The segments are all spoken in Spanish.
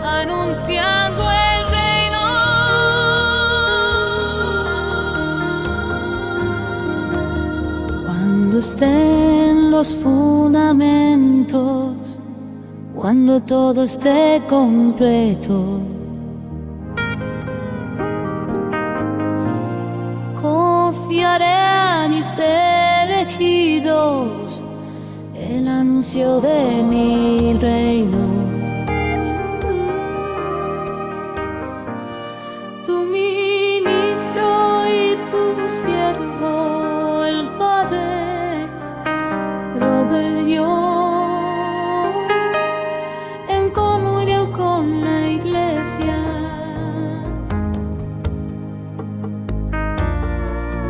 anunciando el reino. Cuando estén los fundamentos, cuando todo esté completo, confiaré a mis elegidos el anuncio de mi reino. Tu ministro y tu siervo, el Padre Robert Young, en comunión con la Iglesia,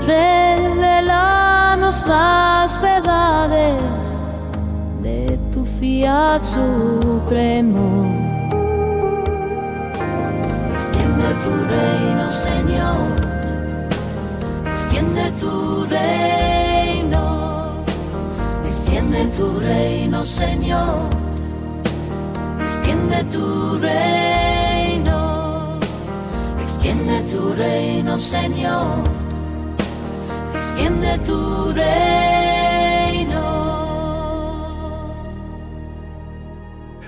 revelanos las verdades de tu fiat supremo. Extiende tu reino, Señor, extiende tu reino, extiende tu reino, Señor, extiende tu reino, extiende tu reino, Señor, extiende tu reino.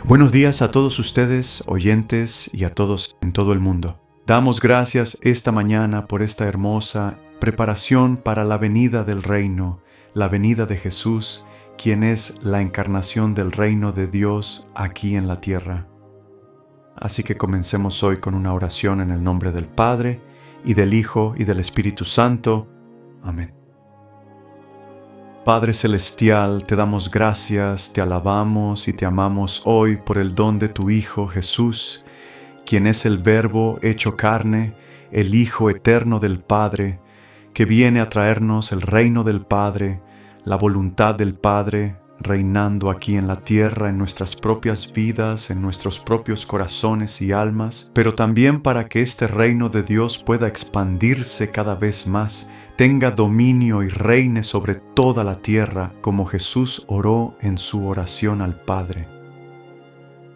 Buenos días a todos ustedes, oyentes, y a todos en todo el mundo. Damos gracias esta mañana por esta hermosa preparación para la venida del reino, la venida de Jesús, quien es la encarnación del reino de Dios aquí en la tierra. Así que comencemos hoy con una oración en el nombre del Padre, y del Hijo, y del Espíritu Santo. Amén. Padre Celestial, te damos gracias, te alabamos y te amamos hoy por el don de tu Hijo Jesús, quien es el Verbo hecho carne, el Hijo eterno del Padre, que viene a traernos el reino del Padre, la voluntad del Padre, reinando aquí en la tierra, en nuestras propias vidas, en nuestros propios corazones y almas, pero también para que este reino de Dios pueda expandirse cada vez más, tenga dominio y reine sobre toda la tierra, como Jesús oró en su oración al Padre.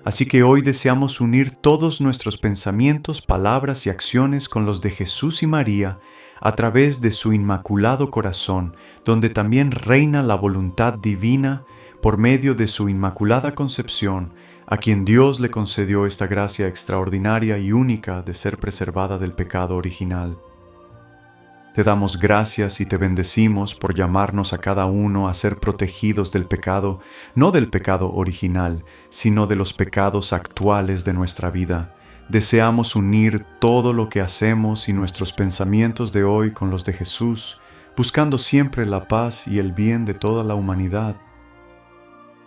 Así que hoy deseamos unir todos nuestros pensamientos, palabras y acciones con los de Jesús y María a través de su inmaculado corazón, donde también reina la voluntad divina por medio de su inmaculada concepción, a quien Dios le concedió esta gracia extraordinaria y única de ser preservada del pecado original. Te damos gracias y te bendecimos por llamarnos a cada uno a ser protegidos del pecado, no del pecado original, sino de los pecados actuales de nuestra vida. Deseamos unir todo lo que hacemos y nuestros pensamientos de hoy con los de Jesús, buscando siempre la paz y el bien de toda la humanidad.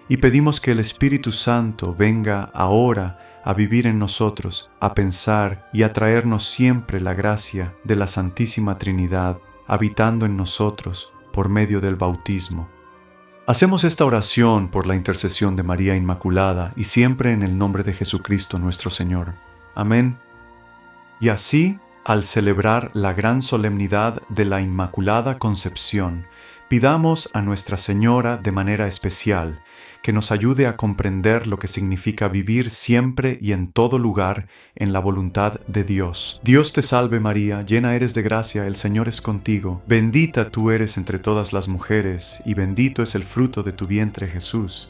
Y pedimos que el Espíritu Santo venga ahora a vivir en nosotros, a pensar y a traernos siempre la gracia de la Santísima Trinidad, habitando en nosotros por medio del bautismo. Hacemos esta oración por la intercesión de María Inmaculada y siempre en el nombre de Jesucristo nuestro Señor. Amén. Y así, al celebrar la gran solemnidad de la Inmaculada Concepción, pidamos a Nuestra Señora de manera especial que nos ayude a comprender lo que significa vivir siempre y en todo lugar en la voluntad de Dios. Dios te salve María, llena eres de gracia, el Señor es contigo. Bendita tú eres entre todas las mujeres, y bendito es el fruto de tu vientre Jesús.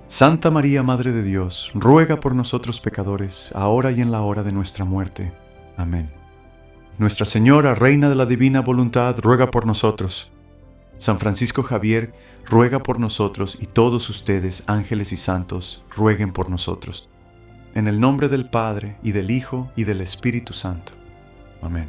Santa María, Madre de Dios, ruega por nosotros pecadores, ahora y en la hora de nuestra muerte. Amén. Nuestra Señora, Reina de la Divina Voluntad, ruega por nosotros. San Francisco Javier, ruega por nosotros, y todos ustedes, ángeles y santos, rueguen por nosotros. En el nombre del Padre, y del Hijo, y del Espíritu Santo. Amén.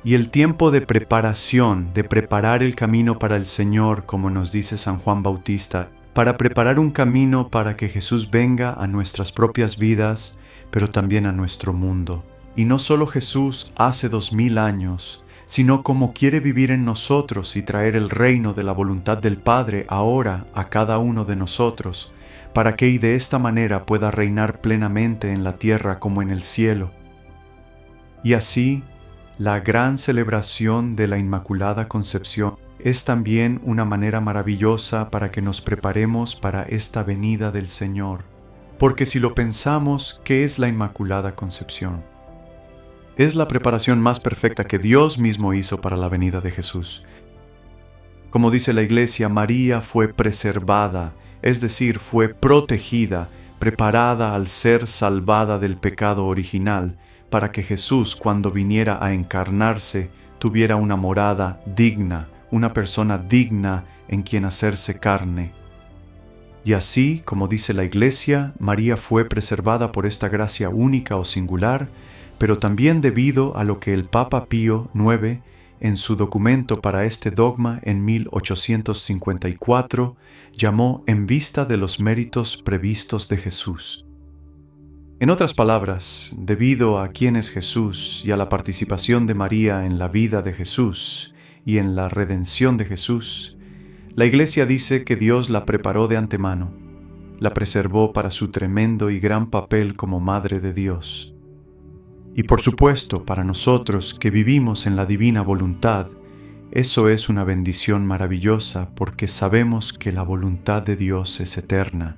Y el tiempo de preparación, de preparar el camino para el Señor, como nos dice San Juan Bautista, para preparar un camino para que Jesús venga a nuestras propias vidas, pero también a nuestro mundo. Y no solo Jesús hace 2000 años, sino como quiere vivir en nosotros y traer el reino de la voluntad del Padre ahora a cada uno de nosotros, para que y de esta manera pueda reinar plenamente en la tierra como en el cielo. Y así, la gran celebración de la Inmaculada Concepción es también una manera maravillosa para que nos preparemos para esta venida del Señor, porque si lo pensamos, ¿qué es la Inmaculada Concepción? Es la preparación más perfecta que Dios mismo hizo para la venida de Jesús. Como dice la Iglesia, María fue preservada, es decir, fue protegida, preparada al ser salvada del pecado original, para que Jesús, cuando viniera a encarnarse, tuviera una morada digna, una persona digna en quien hacerse carne. Y así, como dice la Iglesia, María fue preservada por esta gracia única o singular, pero también debido a lo que el Papa Pío IX, en su documento para este dogma en 1854, llamó en vista de los méritos previstos de Jesús. En otras palabras, debido a quién es Jesús y a la participación de María en la vida de Jesús y en la redención de Jesús, la Iglesia dice que Dios la preparó de antemano, la preservó para su tremendo y gran papel como Madre de Dios. Y por supuesto, para nosotros que vivimos en la divina voluntad, eso es una bendición maravillosa porque sabemos que la voluntad de Dios es eterna,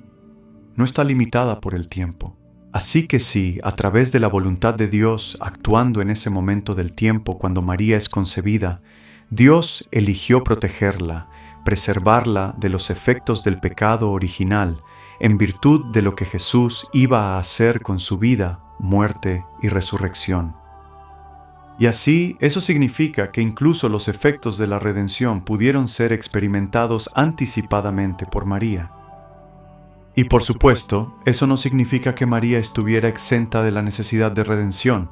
no está limitada por el tiempo. Así que si, a través de la voluntad de Dios, actuando en ese momento del tiempo cuando María es concebida, Dios eligió protegerla, preservarla de los efectos del pecado original, en virtud de lo que Jesús iba a hacer con su vida, muerte y resurrección. Y así, eso significa que incluso los efectos de la redención pudieron ser experimentados anticipadamente por María. Y por supuesto, eso no significa que María estuviera exenta de la necesidad de redención,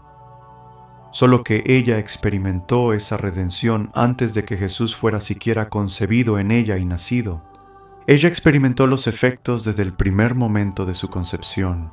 solo que ella experimentó esa redención antes de que Jesús fuera siquiera concebido en ella y nacido. Ella experimentó los efectos desde el primer momento de su concepción.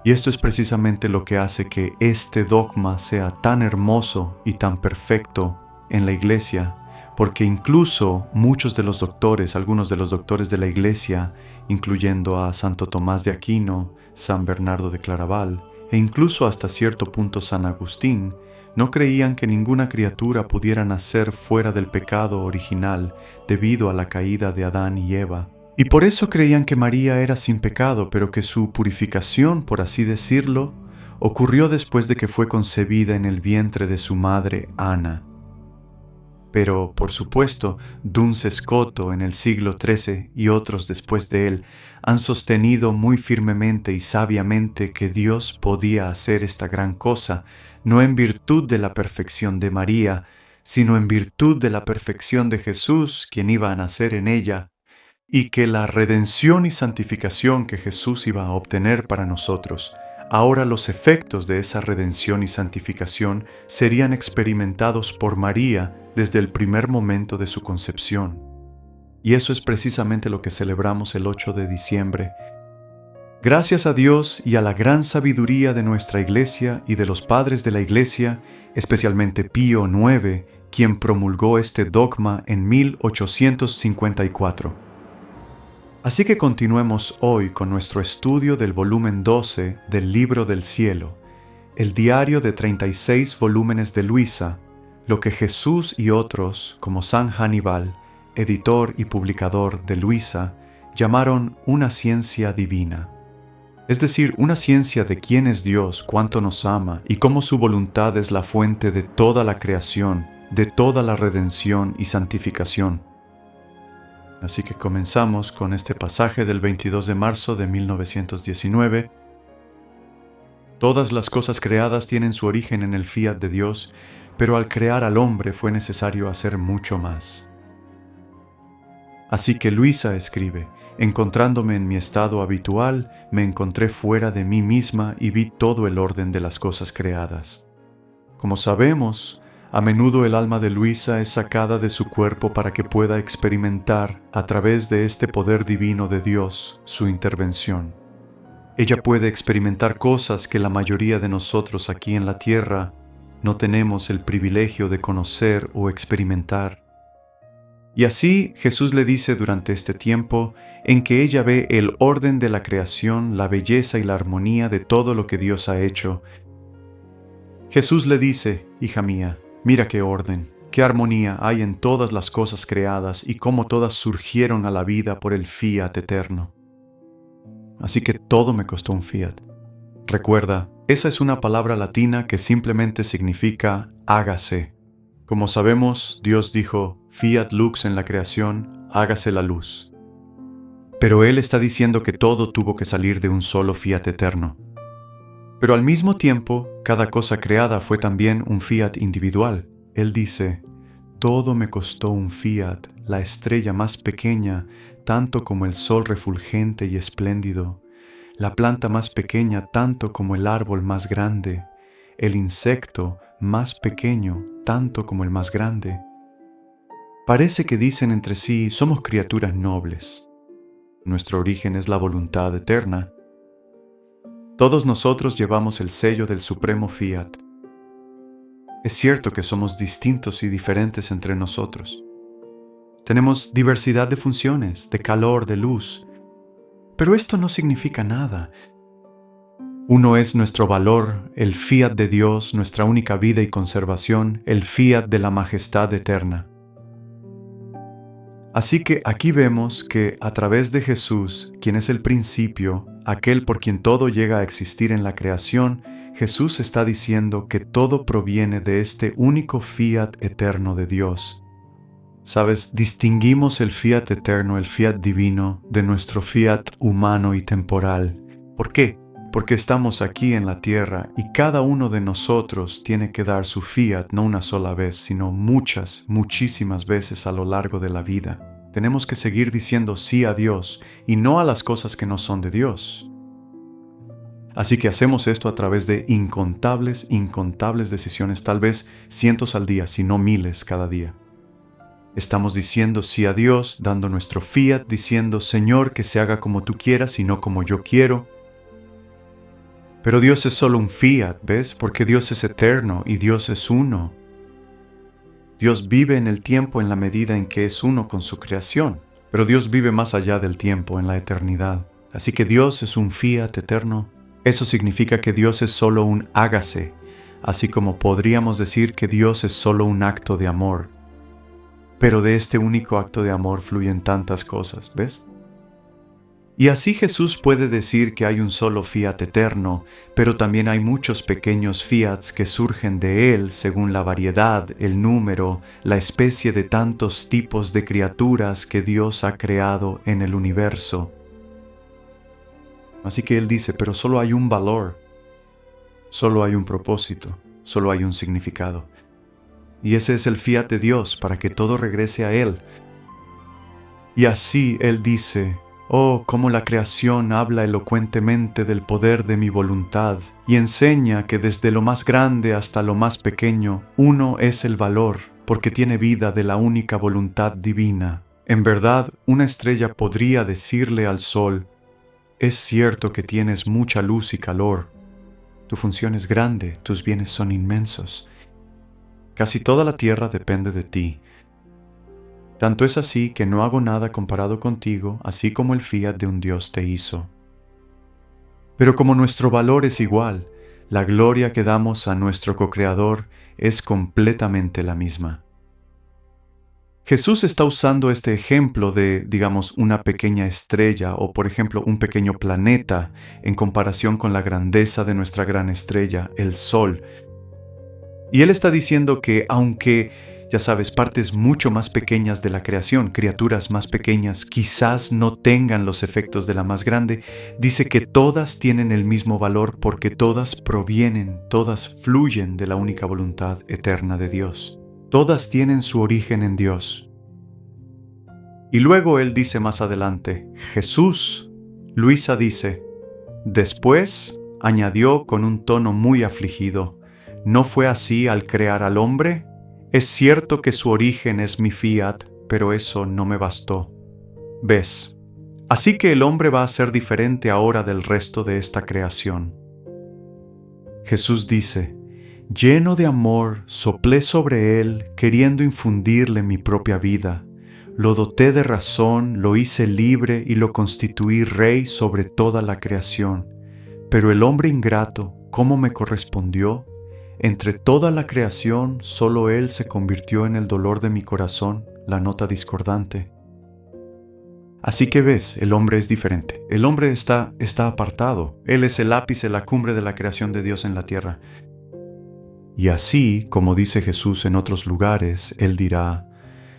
Y esto es precisamente lo que hace que este dogma sea tan hermoso y tan perfecto en la Iglesia, porque incluso muchos de los doctores, algunos de los doctores de la Iglesia, incluyendo a Santo Tomás de Aquino, San Bernardo de Claraval, e incluso hasta cierto punto San Agustín, no creían que ninguna criatura pudiera nacer fuera del pecado original debido a la caída de Adán y Eva. Y por eso creían que María era sin pecado, pero que su purificación, por así decirlo, ocurrió después de que fue concebida en el vientre de su madre Ana. Pero, por supuesto, Duns Scoto en el siglo XIII y otros después de él han sostenido muy firmemente y sabiamente que Dios podía hacer esta gran cosa, no en virtud de la perfección de María, sino en virtud de la perfección de Jesús, quien iba a nacer en ella, y que la redención y santificación que Jesús iba a obtener para nosotros, ahora los efectos de esa redención y santificación serían experimentados por María desde el primer momento de su concepción. Y eso es precisamente lo que celebramos el 8 de diciembre. Gracias a Dios y a la gran sabiduría de nuestra Iglesia y de los padres de la Iglesia, especialmente Pío IX, quien promulgó este dogma en 1854. Así que continuemos hoy con nuestro estudio del volumen 12 del Libro del Cielo, el diario de 36 volúmenes de Luisa, lo que Jesús y otros, como San Hannibal, editor y publicador de Luisa, llamaron una ciencia divina. Es decir, una ciencia de quién es Dios, cuánto nos ama y cómo su voluntad es la fuente de toda la creación, de toda la redención y santificación. Así que comenzamos con este pasaje del 22 de marzo de 1919. Todas las cosas creadas tienen su origen en el fiat de Dios, pero al crear al hombre fue necesario hacer mucho más. Así que Luisa escribe: encontrándome en mi estado habitual, me encontré fuera de mí misma y vi todo el orden de las cosas creadas. Como sabemos, a menudo el alma de Luisa es sacada de su cuerpo para que pueda experimentar, a través de este poder divino de Dios, su intervención. Ella puede experimentar cosas que la mayoría de nosotros aquí en la tierra no tenemos el privilegio de conocer o experimentar. Y así Jesús le dice durante este tiempo en que ella ve el orden de la creación, la belleza y la armonía de todo lo que Dios ha hecho. Jesús le dice: hija mía, mira qué orden, qué armonía hay en todas las cosas creadas y cómo todas surgieron a la vida por el fiat eterno. así que todo me costó un fiat. Recuerda, esa es una palabra latina que simplemente significa hágase. Como sabemos, Dios dijo, fiat lux en la creación, hágase la luz. Pero Él está diciendo que todo tuvo que salir de un solo fiat eterno. Pero al mismo tiempo, cada cosa creada fue también un fiat individual. Él dice, todo me costó un fiat, la estrella más pequeña, tanto como el sol refulgente y espléndido, la planta más pequeña tanto como el árbol más grande, el insecto más pequeño tanto como el más grande. Parece que dicen entre sí, somos criaturas nobles. Nuestro origen es la voluntad eterna. Todos nosotros llevamos el sello del supremo fiat. Es cierto que somos distintos y diferentes entre nosotros. Tenemos diversidad de funciones, de calor, de luz. Pero esto no significa nada. Uno es nuestro valor, el fiat de Dios, nuestra única vida y conservación, el fiat de la majestad eterna. Así que aquí vemos que a través de Jesús, quien es el principio, aquel por quien todo llega a existir en la creación, Jesús está diciendo que todo proviene de este único fiat eterno de Dios. ¿Sabes? Distinguimos el fiat eterno, el fiat divino, de nuestro fiat humano y temporal. ¿Por qué? Porque estamos aquí en la tierra y cada uno de nosotros tiene que dar su fiat no una sola vez, sino muchísimas veces a lo largo de la vida. Tenemos que seguir diciendo sí a Dios y no a las cosas que no son de Dios. Así que hacemos esto a través de incontables decisiones, tal vez cientos al día, si no miles cada día. Estamos diciendo sí a Dios, dando nuestro fiat, diciendo, Señor, que se haga como tú quieras y no como yo quiero. Pero Dios es solo un fiat, ¿ves? Porque Dios es eterno y Dios es uno. Dios vive en el tiempo en la medida en que es uno con su creación, pero Dios vive más allá del tiempo, en la eternidad. Así que Dios es un fiat eterno. Eso significa que Dios es solo un hágase, así como podríamos decir que Dios es solo un acto de amor. Pero de este único acto de amor fluyen tantas cosas, ¿ves? Y así Jesús puede decir que hay un solo fiat eterno, pero también hay muchos pequeños fiats que surgen de Él según la variedad, el número, la especie de tantos tipos de criaturas que Dios ha creado en el universo. Así que Él dice, pero solo hay un valor, solo hay un propósito, solo hay un significado. Y ese es el fiat de Dios para que todo regrese a Él. Y así Él dice, oh, cómo la creación habla elocuentemente del poder de mi voluntad y enseña que desde lo más grande hasta lo más pequeño, uno es el valor, porque tiene vida de la única voluntad divina. En verdad, una estrella podría decirle al sol, es cierto que tienes mucha luz y calor. Tu función es grande, tus bienes son inmensos. Casi toda la tierra depende de ti. Tanto es así que no hago nada comparado contigo, así como el fiat de un Dios te hizo. Pero como nuestro valor es igual, la gloria que damos a nuestro co-creador es completamente la misma. Jesús está usando este ejemplo de, digamos, una pequeña estrella o, por ejemplo, un pequeño planeta en comparación con la grandeza de nuestra gran estrella, el Sol. Y Él está diciendo que aunque, ya sabes, partes mucho más pequeñas de la creación, criaturas más pequeñas, quizás no tengan los efectos de la más grande, dice que todas tienen el mismo valor porque todas provienen, todas fluyen de la única voluntad eterna de Dios. Todas tienen su origen en Dios. Y luego Él dice más adelante, Jesús, Luisa dice, después añadió con un tono muy afligido, ¿no fue así al crear al hombre? Es cierto que su origen es mi fiat, pero eso no me bastó. ¿Ves? Así que el hombre va a ser diferente ahora del resto de esta creación. Jesús dice, lleno de amor, soplé sobre él, queriendo infundirle mi propia vida. Lo doté de razón, lo hice libre y lo constituí rey sobre toda la creación. Pero el hombre ingrato, ¿cómo me correspondió? Entre toda la creación, solo él se convirtió en el dolor de mi corazón, la nota discordante. Así que ves, el hombre es diferente. El hombre está apartado. Él es el ápice, la cumbre de la creación de Dios en la tierra. Y así, como dice Jesús en otros lugares, Él dirá: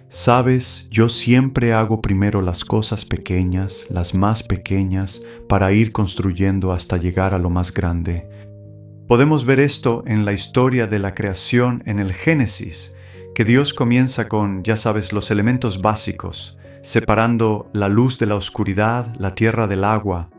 «Sabes, yo siempre hago primero las cosas pequeñas, las más pequeñas, para ir construyendo hasta llegar a lo más grande». Podemos ver esto en la historia de la creación en el Génesis, que Dios comienza con, ya sabes, los elementos básicos, separando la luz de la oscuridad, la tierra del agua.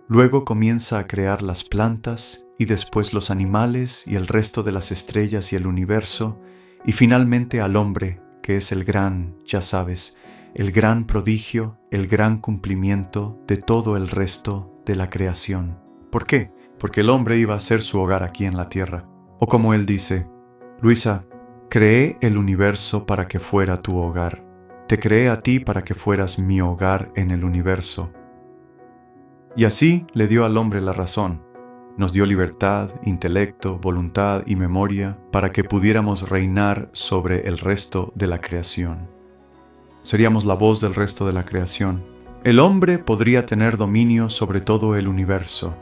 Luego comienza a crear las plantas y después los animales y el resto de las estrellas y el universo, y finalmente al hombre, que es el gran, ya sabes, el gran prodigio, el gran cumplimiento de todo el resto de la creación. ¿Por qué? Porque el hombre iba a ser su hogar aquí en la tierra. O como él dice: «Luisa, creé el universo para que fuera tu hogar. Te creé a ti para que fueras mi hogar en el universo». Y así le dio al hombre la razón. Nos dio libertad, intelecto, voluntad y memoria para que pudiéramos reinar sobre el resto de la creación. Seríamos la voz del resto de la creación. El hombre podría tener dominio sobre todo el universo.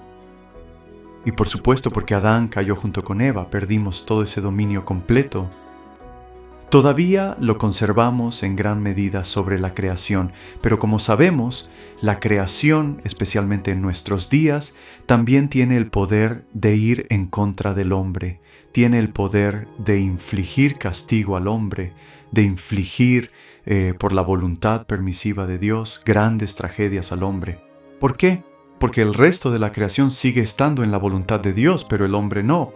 Y por supuesto, porque Adán cayó junto con Eva, perdimos todo ese dominio completo. Todavía lo conservamos en gran medida sobre la creación, pero como sabemos, la creación, especialmente en nuestros días, también tiene el poder de ir en contra del hombre, tiene el poder de infligir castigo al hombre, de infligir, por la voluntad permisiva de Dios, grandes tragedias al hombre. ¿Por qué? Porque el resto de la creación sigue estando en la voluntad de Dios, pero el hombre no.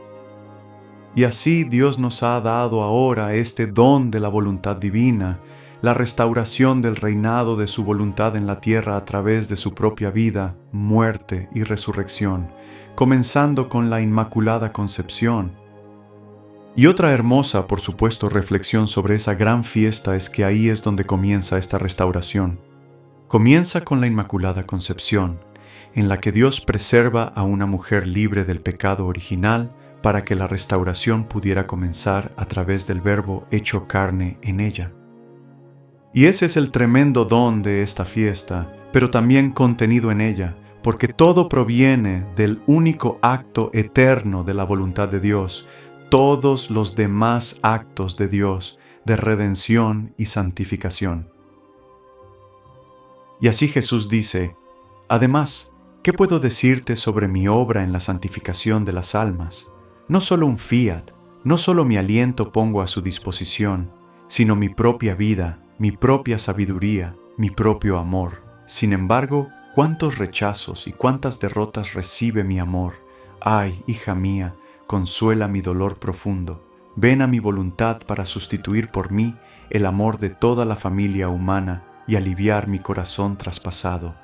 Y así Dios nos ha dado ahora este don de la voluntad divina, la restauración del reinado de su voluntad en la tierra a través de su propia vida, muerte y resurrección, comenzando con la Inmaculada Concepción. Y otra hermosa, por supuesto, reflexión sobre esa gran fiesta es que ahí es donde comienza esta restauración. Comienza con la Inmaculada Concepción, en la que Dios preserva a una mujer libre del pecado original, para que la restauración pudiera comenzar a través del Verbo hecho carne en ella. Y ese es el tremendo don de esta fiesta, pero también contenido en ella, porque todo proviene del único acto eterno de la voluntad de Dios. Todos los demás actos de Dios, de redención y santificación. Y así Jesús dice: «Además, ¿qué puedo decirte sobre mi obra en la santificación de las almas? No solo un fiat, no solo mi aliento pongo a su disposición, sino mi propia vida, mi propia sabiduría, mi propio amor. Sin embargo, cuántos rechazos y cuántas derrotas recibe mi amor. Ay, hija mía, consuela mi dolor profundo. Ven a mi voluntad para sustituir por mí el amor de toda la familia humana y aliviar mi corazón traspasado».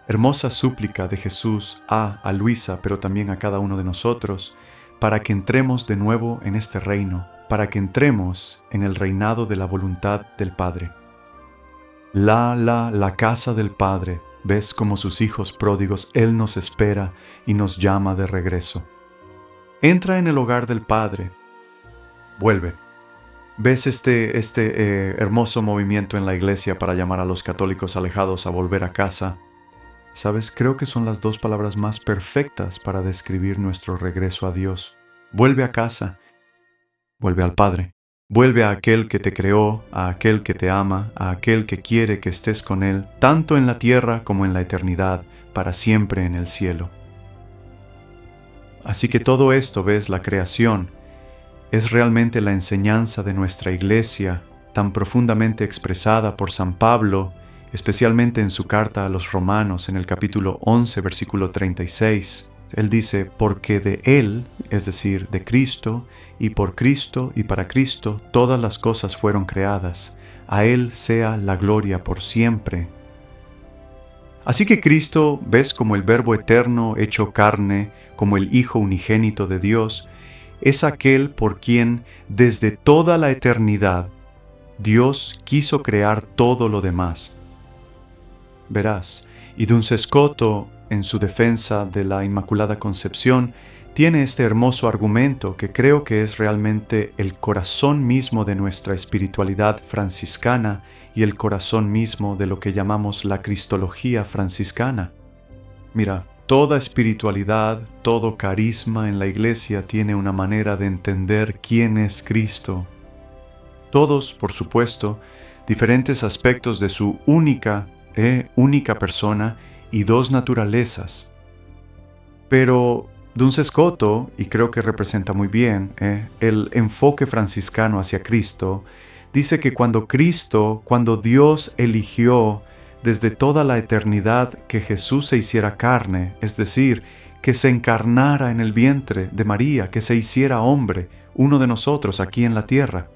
Hermosa súplica de Jesús a Luisa, pero también a cada uno de nosotros, para que entremos de nuevo en este reino, para que entremos en el reinado de la voluntad del Padre. La casa del Padre, ves como sus hijos pródigos, Él nos espera y nos llama de regreso. Entra en el hogar del Padre, vuelve. ¿Ves este hermoso movimiento en la iglesia para llamar a los católicos alejados a volver a casa? ¿Sabes? Creo que son las dos palabras más perfectas para describir nuestro regreso a Dios. Vuelve a casa, vuelve al Padre, vuelve a aquel que te creó, a aquel que te ama, a aquel que quiere que estés con Él, tanto en la tierra como en la eternidad, para siempre en el cielo. Así que todo esto, ves, la creación, es realmente la enseñanza de nuestra iglesia, tan profundamente expresada por San Pablo, especialmente en su carta a los Romanos, en el capítulo 11, versículo 36. Él dice: «Porque de Él, es decir, de Cristo, y por Cristo y para Cristo, todas las cosas fueron creadas. A Él sea la gloria por siempre». Así que Cristo, ves, como el Verbo eterno hecho carne, como el Hijo unigénito de Dios, es aquel por quien, desde toda la eternidad, Dios quiso crear todo lo demás. Verás, y Duns Scoto, en su defensa de la Inmaculada Concepción, tiene este hermoso argumento que creo que es realmente el corazón mismo de nuestra espiritualidad franciscana y el corazón mismo de lo que llamamos la cristología franciscana. Mira, toda espiritualidad, todo carisma en la Iglesia tiene una manera de entender quién es Cristo. Todos, por supuesto, diferentes aspectos de su única persona y dos naturalezas. Pero Duns Scoto, y creo que representa muy bien el enfoque franciscano hacia Cristo, dice que cuando Dios eligió desde toda la eternidad que Jesús se hiciera carne, es decir, que se encarnara en el vientre de María, que se hiciera hombre, uno de nosotros aquí en la tierra,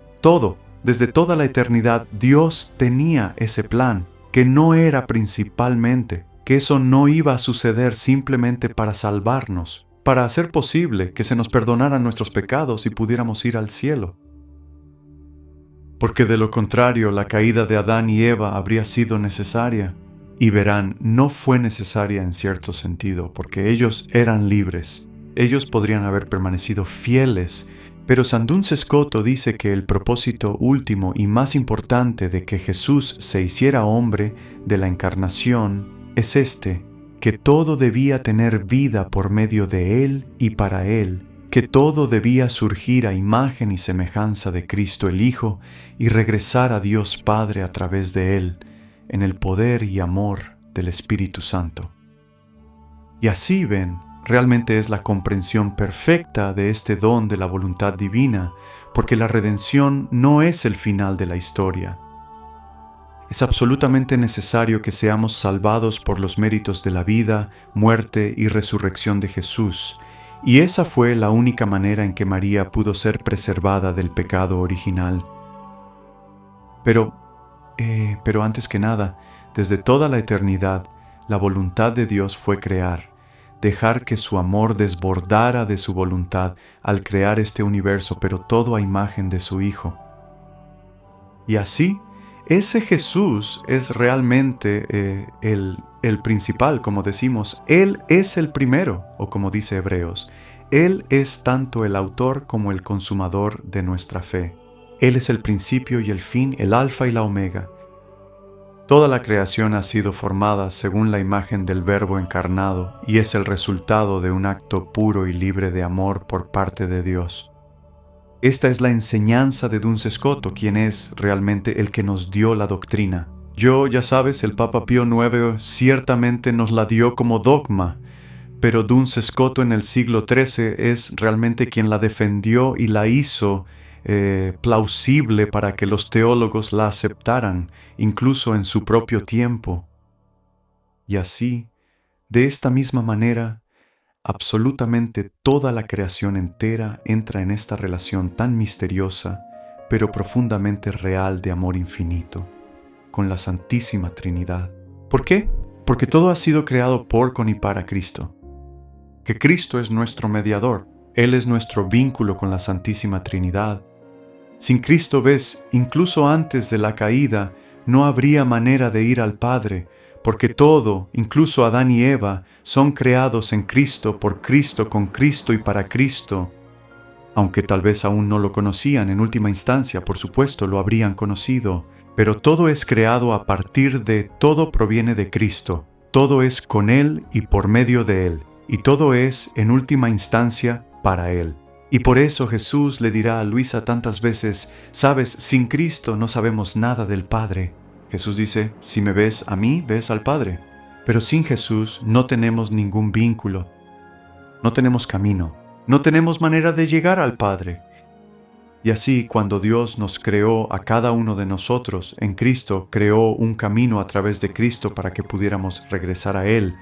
desde toda la eternidad Dios tenía ese plan, que no era principalmente, que eso no iba a suceder simplemente para salvarnos, para hacer posible que se nos perdonaran nuestros pecados y pudiéramos ir al cielo. Porque de lo contrario, la caída de Adán y Eva habría sido necesaria. Y verán, no fue necesaria en cierto sentido, porque ellos eran libres. Ellos podrían haber permanecido fieles, pero San Duns Scoto dice que el propósito último y más importante de que Jesús se hiciera hombre de la encarnación es que todo debía tener vida por medio de Él y para Él, que todo debía surgir a imagen y semejanza de Cristo el Hijo y regresar a Dios Padre a través de Él, en el poder y amor del Espíritu Santo. Y así ven, realmente es la comprensión perfecta de este don de la voluntad divina, porque la redención no es el final de la historia. Es absolutamente necesario que seamos salvados por los méritos de la vida, muerte y resurrección de Jesús, y esa fue la única manera en que María pudo ser preservada del pecado original. Pero antes que nada, desde toda la eternidad, la voluntad de Dios fue dejar que su amor desbordara de su voluntad al crear este universo, pero todo a imagen de su Hijo. Y así, ese Jesús es realmente el principal, como decimos. Él es el primero, o como dice Hebreos, Él es tanto el autor como el consumador de nuestra fe. Él es el principio y el fin, el alfa y la omega. Toda la creación ha sido formada según la imagen del Verbo encarnado y es el resultado de un acto puro y libre de amor por parte de Dios. Esta es la enseñanza de Duns Scoto, quien es realmente el que nos dio la doctrina. Ya sabes, el Papa Pío IX ciertamente nos la dio como dogma, pero Duns Scoto en el siglo XIII es realmente quien la defendió y la hizo plausible para que los teólogos la aceptaran, incluso en su propio tiempo. Y así, de esta misma manera, absolutamente toda la creación entera entra en esta relación tan misteriosa, pero profundamente real de amor infinito, con la Santísima Trinidad. ¿Por qué? Porque todo ha sido creado por, con y para Cristo. Que Cristo es nuestro mediador, Él es nuestro vínculo con la Santísima Trinidad. Sin Cristo, ves, incluso antes de la caída, no habría manera de ir al Padre, porque todo, incluso Adán y Eva, son creados en Cristo, por Cristo, con Cristo y para Cristo. Aunque tal vez aún no lo conocían, en última instancia, por supuesto, lo habrían conocido. Pero todo es creado a partir de, todo proviene de Cristo. Todo es con Él y por medio de Él. Y todo es, en última instancia, para Él. Y por eso Jesús le dirá a Luisa tantas veces, sabes, sin Cristo no sabemos nada del Padre. Jesús dice, si me ves a mí, ves al Padre. Pero sin Jesús no tenemos ningún vínculo, no tenemos camino, no tenemos manera de llegar al Padre. Y así, cuando Dios nos creó a cada uno de nosotros, en Cristo creó un camino a través de Cristo para que pudiéramos regresar a Él.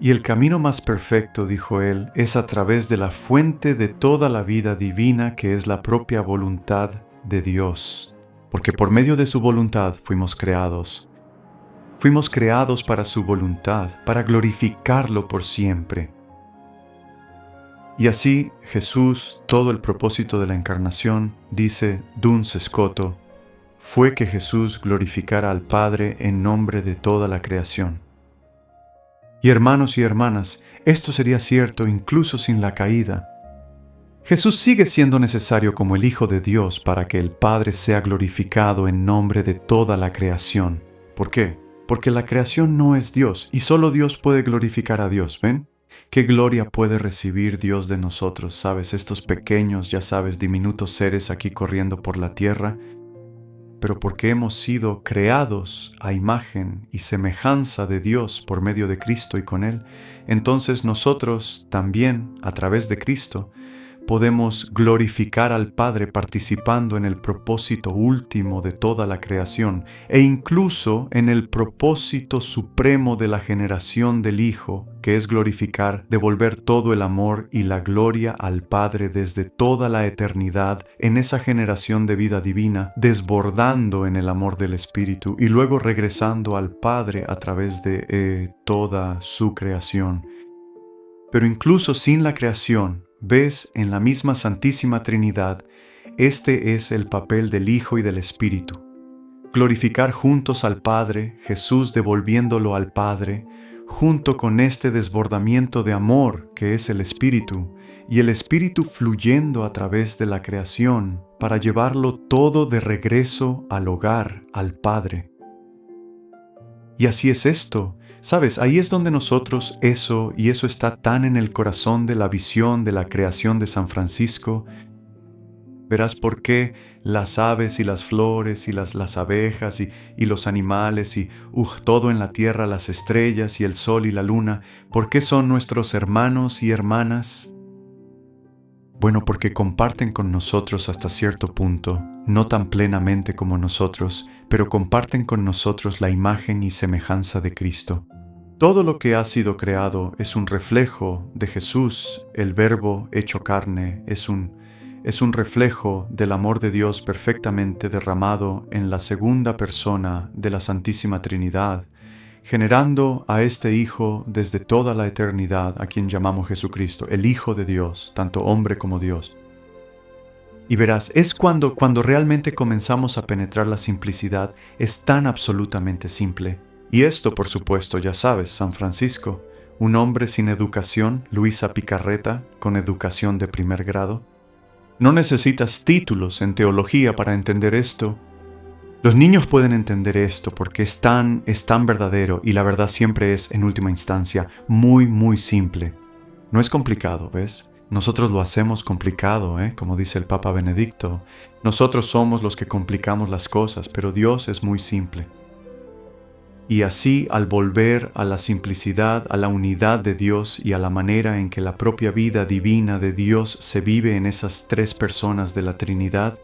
Y el camino más perfecto, dijo Él, es a través de la fuente de toda la vida divina que es la propia voluntad de Dios. Porque por medio de su voluntad fuimos creados. Fuimos creados para su voluntad, para glorificarlo por siempre. Y así Jesús, todo el propósito de la encarnación, dice Duns Scoto, fue que Jesús glorificara al Padre en nombre de toda la creación. Y hermanos y hermanas, esto sería cierto incluso sin la caída. Jesús sigue siendo necesario como el Hijo de Dios para que el Padre sea glorificado en nombre de toda la creación. ¿Por qué? Porque la creación no es Dios y solo Dios puede glorificar a Dios, ¿ven? ¿Qué gloria puede recibir Dios de nosotros? ¿Sabes? Estos pequeños, ya sabes, diminutos seres aquí corriendo por la tierra, pero porque hemos sido creados a imagen y semejanza de Dios por medio de Cristo y con Él, entonces nosotros también, a través de Cristo, podemos glorificar al Padre participando en el propósito último de toda la creación e incluso en el propósito supremo de la generación del Hijo, que es glorificar, devolver todo el amor y la gloria al Padre desde toda la eternidad en esa generación de vida divina, desbordando en el amor del Espíritu y luego regresando al Padre a través de toda su creación. Pero incluso sin la creación, ves en la misma Santísima Trinidad, este es el papel del Hijo y del Espíritu. Glorificar juntos al Padre, Jesús devolviéndolo al Padre, junto con este desbordamiento de amor que es el Espíritu, y el Espíritu fluyendo a través de la creación para llevarlo todo de regreso al hogar, al Padre. Y así es esto. Sabes, ahí es donde nosotros eso está tan en el corazón de la visión de la creación de San Francisco. Verás por qué las aves y las flores y las abejas y los animales y todo en la tierra, las estrellas y el sol y la luna, ¿por qué son nuestros hermanos y hermanas? Bueno, porque comparten con nosotros hasta cierto punto, no tan plenamente como nosotros, pero comparten con nosotros la imagen y semejanza de Cristo. Todo lo que ha sido creado es un reflejo de Jesús, el Verbo hecho carne, es un reflejo del amor de Dios perfectamente derramado en la segunda persona de la Santísima Trinidad, generando a este Hijo desde toda la eternidad, a quien llamamos Jesucristo, el Hijo de Dios, tanto hombre como Dios. Y verás, es cuando realmente comenzamos a penetrar la simplicidad, es tan absolutamente simple. Y esto, por supuesto, ya sabes, San Francisco, un hombre sin educación, Luisa Picarreta, con educación de primer grado. No necesitas títulos en teología para entender esto. Los niños pueden entender esto porque es tan verdadero y la verdad siempre es, en última instancia, muy, muy simple. No es complicado, ¿ves? Nosotros lo hacemos complicado, como dice el Papa Benedicto. Nosotros somos los que complicamos las cosas, pero Dios es muy simple. Y así, al volver a la simplicidad, a la unidad de Dios y a la manera en que la propia vida divina de Dios se vive en esas tres personas de la Trinidad,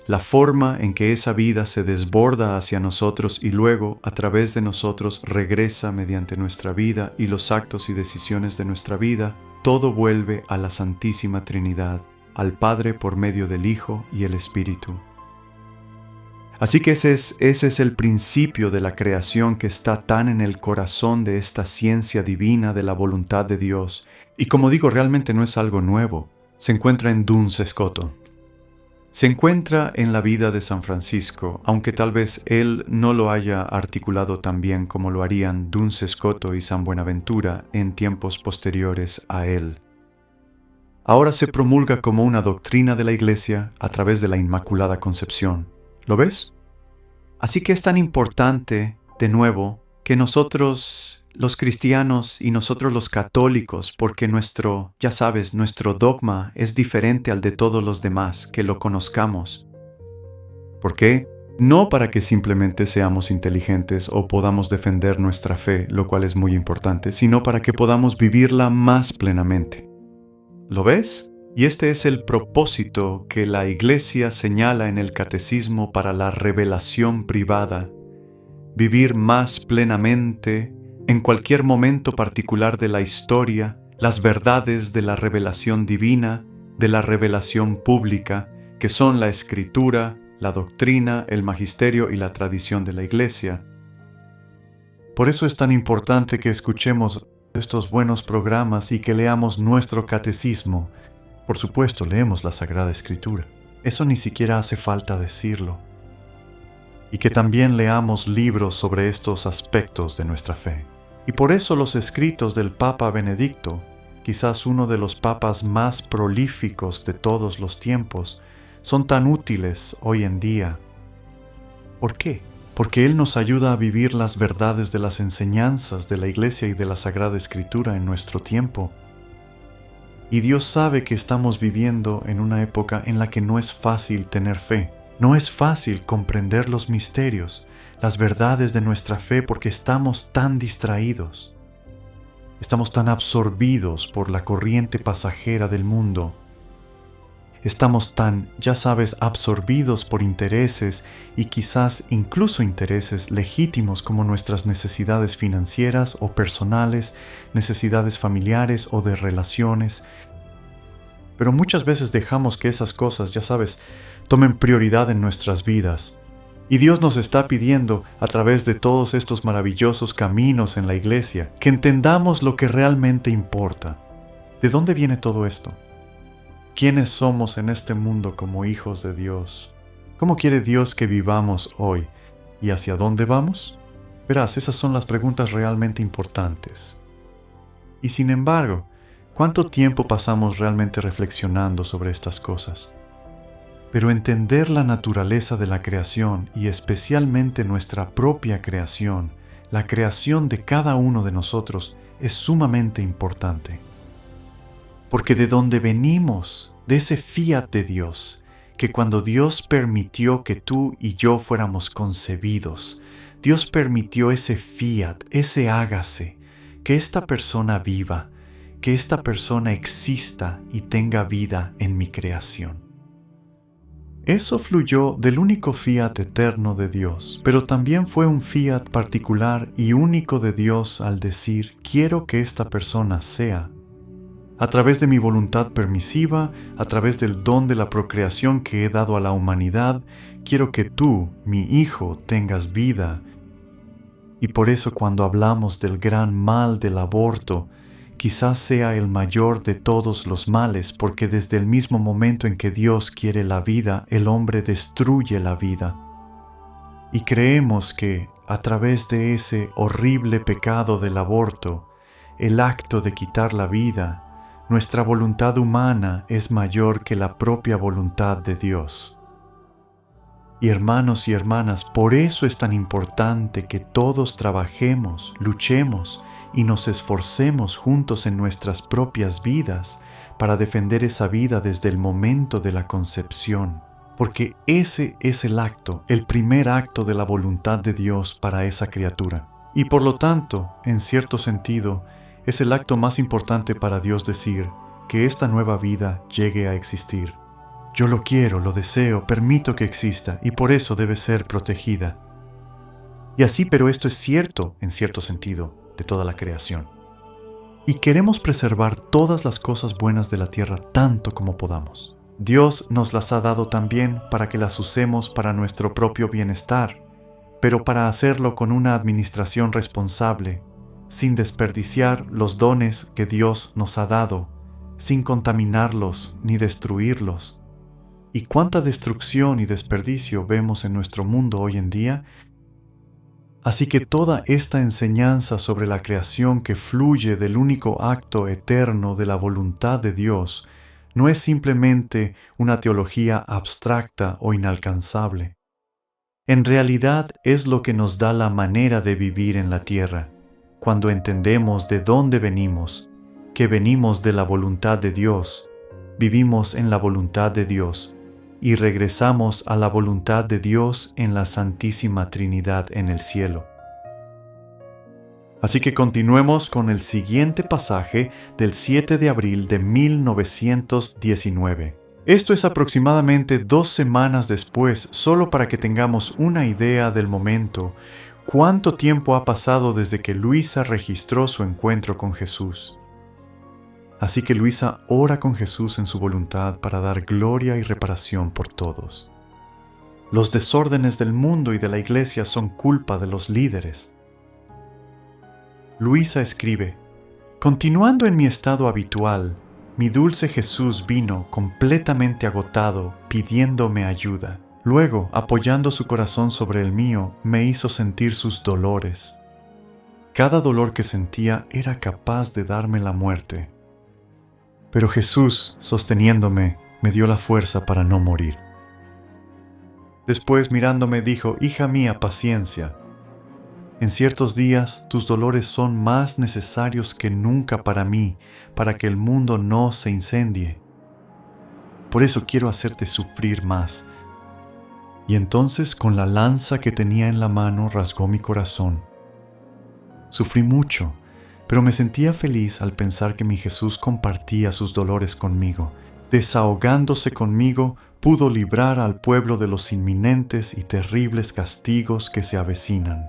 la forma en que esa vida se desborda hacia nosotros y luego, a través de nosotros, regresa mediante nuestra vida y los actos y decisiones de nuestra vida, todo vuelve a la Santísima Trinidad, al Padre por medio del Hijo y el Espíritu. Así que ese es el principio de la creación que está tan en el corazón de esta ciencia divina de la voluntad de Dios. Y como digo, realmente no es algo nuevo. Se encuentra en Duns Scoto. Se encuentra en la vida de San Francisco, aunque tal vez él no lo haya articulado tan bien como lo harían Duns Scoto y San Buenaventura en tiempos posteriores a él. Ahora se promulga como una doctrina de la Iglesia a través de la Inmaculada Concepción. ¿Lo ves? Así que es tan importante, de nuevo, que nosotros, los cristianos y nosotros los católicos, porque nuestro dogma es diferente al de todos los demás, que lo conozcamos. ¿Por qué? No para que simplemente seamos inteligentes o podamos defender nuestra fe, lo cual es muy importante, sino para que podamos vivirla más plenamente. ¿Lo ves? Y este es el propósito que la Iglesia señala en el Catecismo para la revelación privada, vivir más plenamente en cualquier momento particular de la historia las verdades de la revelación divina, de la revelación pública, que son la Escritura, la doctrina, el magisterio y la tradición de la Iglesia. Por eso es tan importante que escuchemos estos buenos programas y que leamos nuestro catecismo. Por supuesto, leemos la Sagrada Escritura. Eso ni siquiera hace falta decirlo. Y que también leamos libros sobre estos aspectos de nuestra fe. Y por eso los escritos del Papa Benedicto, quizás uno de los papas más prolíficos de todos los tiempos, son tan útiles hoy en día. ¿Por qué? Porque Él nos ayuda a vivir las verdades de las enseñanzas de la Iglesia y de la Sagrada Escritura en nuestro tiempo. Y Dios sabe que estamos viviendo en una época en la que no es fácil tener fe. No es fácil comprender los misterios, las verdades de nuestra fe, porque estamos tan distraídos. Estamos tan absorbidos por la corriente pasajera del mundo. Estamos tan, ya sabes, absorbidos por intereses y quizás incluso intereses legítimos como nuestras necesidades financieras o personales, necesidades familiares o de relaciones. Pero muchas veces dejamos que esas cosas, ya sabes, tomen prioridad en nuestras vidas. Y Dios nos está pidiendo, a través de todos estos maravillosos caminos en la iglesia, que entendamos lo que realmente importa. ¿De dónde viene todo esto? ¿Quiénes somos en este mundo como hijos de Dios? ¿Cómo quiere Dios que vivamos hoy? ¿Y hacia dónde vamos? Verás, esas son las preguntas realmente importantes. Y sin embargo, ¿cuánto tiempo pasamos realmente reflexionando sobre estas cosas? Pero entender la naturaleza de la creación y especialmente nuestra propia creación, la creación de cada uno de nosotros, es sumamente importante. Porque de donde venimos, de ese fiat de Dios, que cuando Dios permitió que tú y yo fuéramos concebidos, Dios permitió ese fiat, ese hágase, que esta persona viva, que esta persona exista y tenga vida en mi creación. Eso fluyó del único fiat eterno de Dios, pero también fue un fiat particular y único de Dios al decir, quiero que esta persona sea. A través de mi voluntad permisiva, a través del don de la procreación que he dado a la humanidad, quiero que tú, mi hijo, tengas vida. Y por eso cuando hablamos del gran mal del aborto, quizás sea el mayor de todos los males, porque desde el mismo momento en que Dios quiere la vida, el hombre destruye la vida. Y creemos que, a través de ese horrible pecado del aborto, el acto de quitar la vida, nuestra voluntad humana es mayor que la propia voluntad de Dios. Y hermanos y hermanas, por eso es tan importante que todos trabajemos, luchemos y nos esforcemos juntos en nuestras propias vidas para defender esa vida desde el momento de la concepción, porque ese es el acto, el primer acto de la voluntad de Dios para esa criatura. Y por lo tanto, en cierto sentido, es el acto más importante para Dios decir que esta nueva vida llegue a existir. Yo lo quiero, lo deseo, permito que exista y por eso debe ser protegida. Y así, pero esto es cierto, en cierto sentido, de toda la creación. Y queremos preservar todas las cosas buenas de la tierra tanto como podamos. Dios nos las ha dado también para que las usemos para nuestro propio bienestar, pero para hacerlo con una administración responsable, sin desperdiciar los dones que Dios nos ha dado, sin contaminarlos ni destruirlos. ¿Y cuánta destrucción y desperdicio vemos en nuestro mundo hoy en día? Así que toda esta enseñanza sobre la creación que fluye del único acto eterno de la voluntad de Dios no es simplemente una teología abstracta o inalcanzable. En realidad es lo que nos da la manera de vivir en la tierra, cuando entendemos de dónde venimos, que venimos de la voluntad de Dios, vivimos en la voluntad de Dios y regresamos a la voluntad de Dios en la Santísima Trinidad en el cielo. Así que continuemos con el siguiente pasaje del 7 de abril de 1919. Esto es aproximadamente 2 semanas después, solo para que tengamos una idea del momento, cuánto tiempo ha pasado desde que Luisa registró su encuentro con Jesús. Así que Luisa ora con Jesús en su voluntad para dar gloria y reparación por todos. Los desórdenes del mundo y de la iglesia son culpa de los líderes. Luisa escribe: continuando en mi estado habitual, mi dulce Jesús vino completamente agotado pidiéndome ayuda. Luego, apoyando su corazón sobre el mío, me hizo sentir sus dolores. Cada dolor que sentía era capaz de darme la muerte. Pero Jesús, sosteniéndome, me dio la fuerza para no morir. Después, mirándome, dijo: «Hija mía, paciencia. En ciertos días tus dolores son más necesarios que nunca para mí, para que el mundo no se incendie. Por eso quiero hacerte sufrir más». Y entonces, con la lanza que tenía en la mano, rasgó mi corazón. Sufrí mucho, pero me sentía feliz al pensar que mi Jesús compartía sus dolores conmigo. Desahogándose conmigo, pudo librar al pueblo de los inminentes y terribles castigos que se avecinan.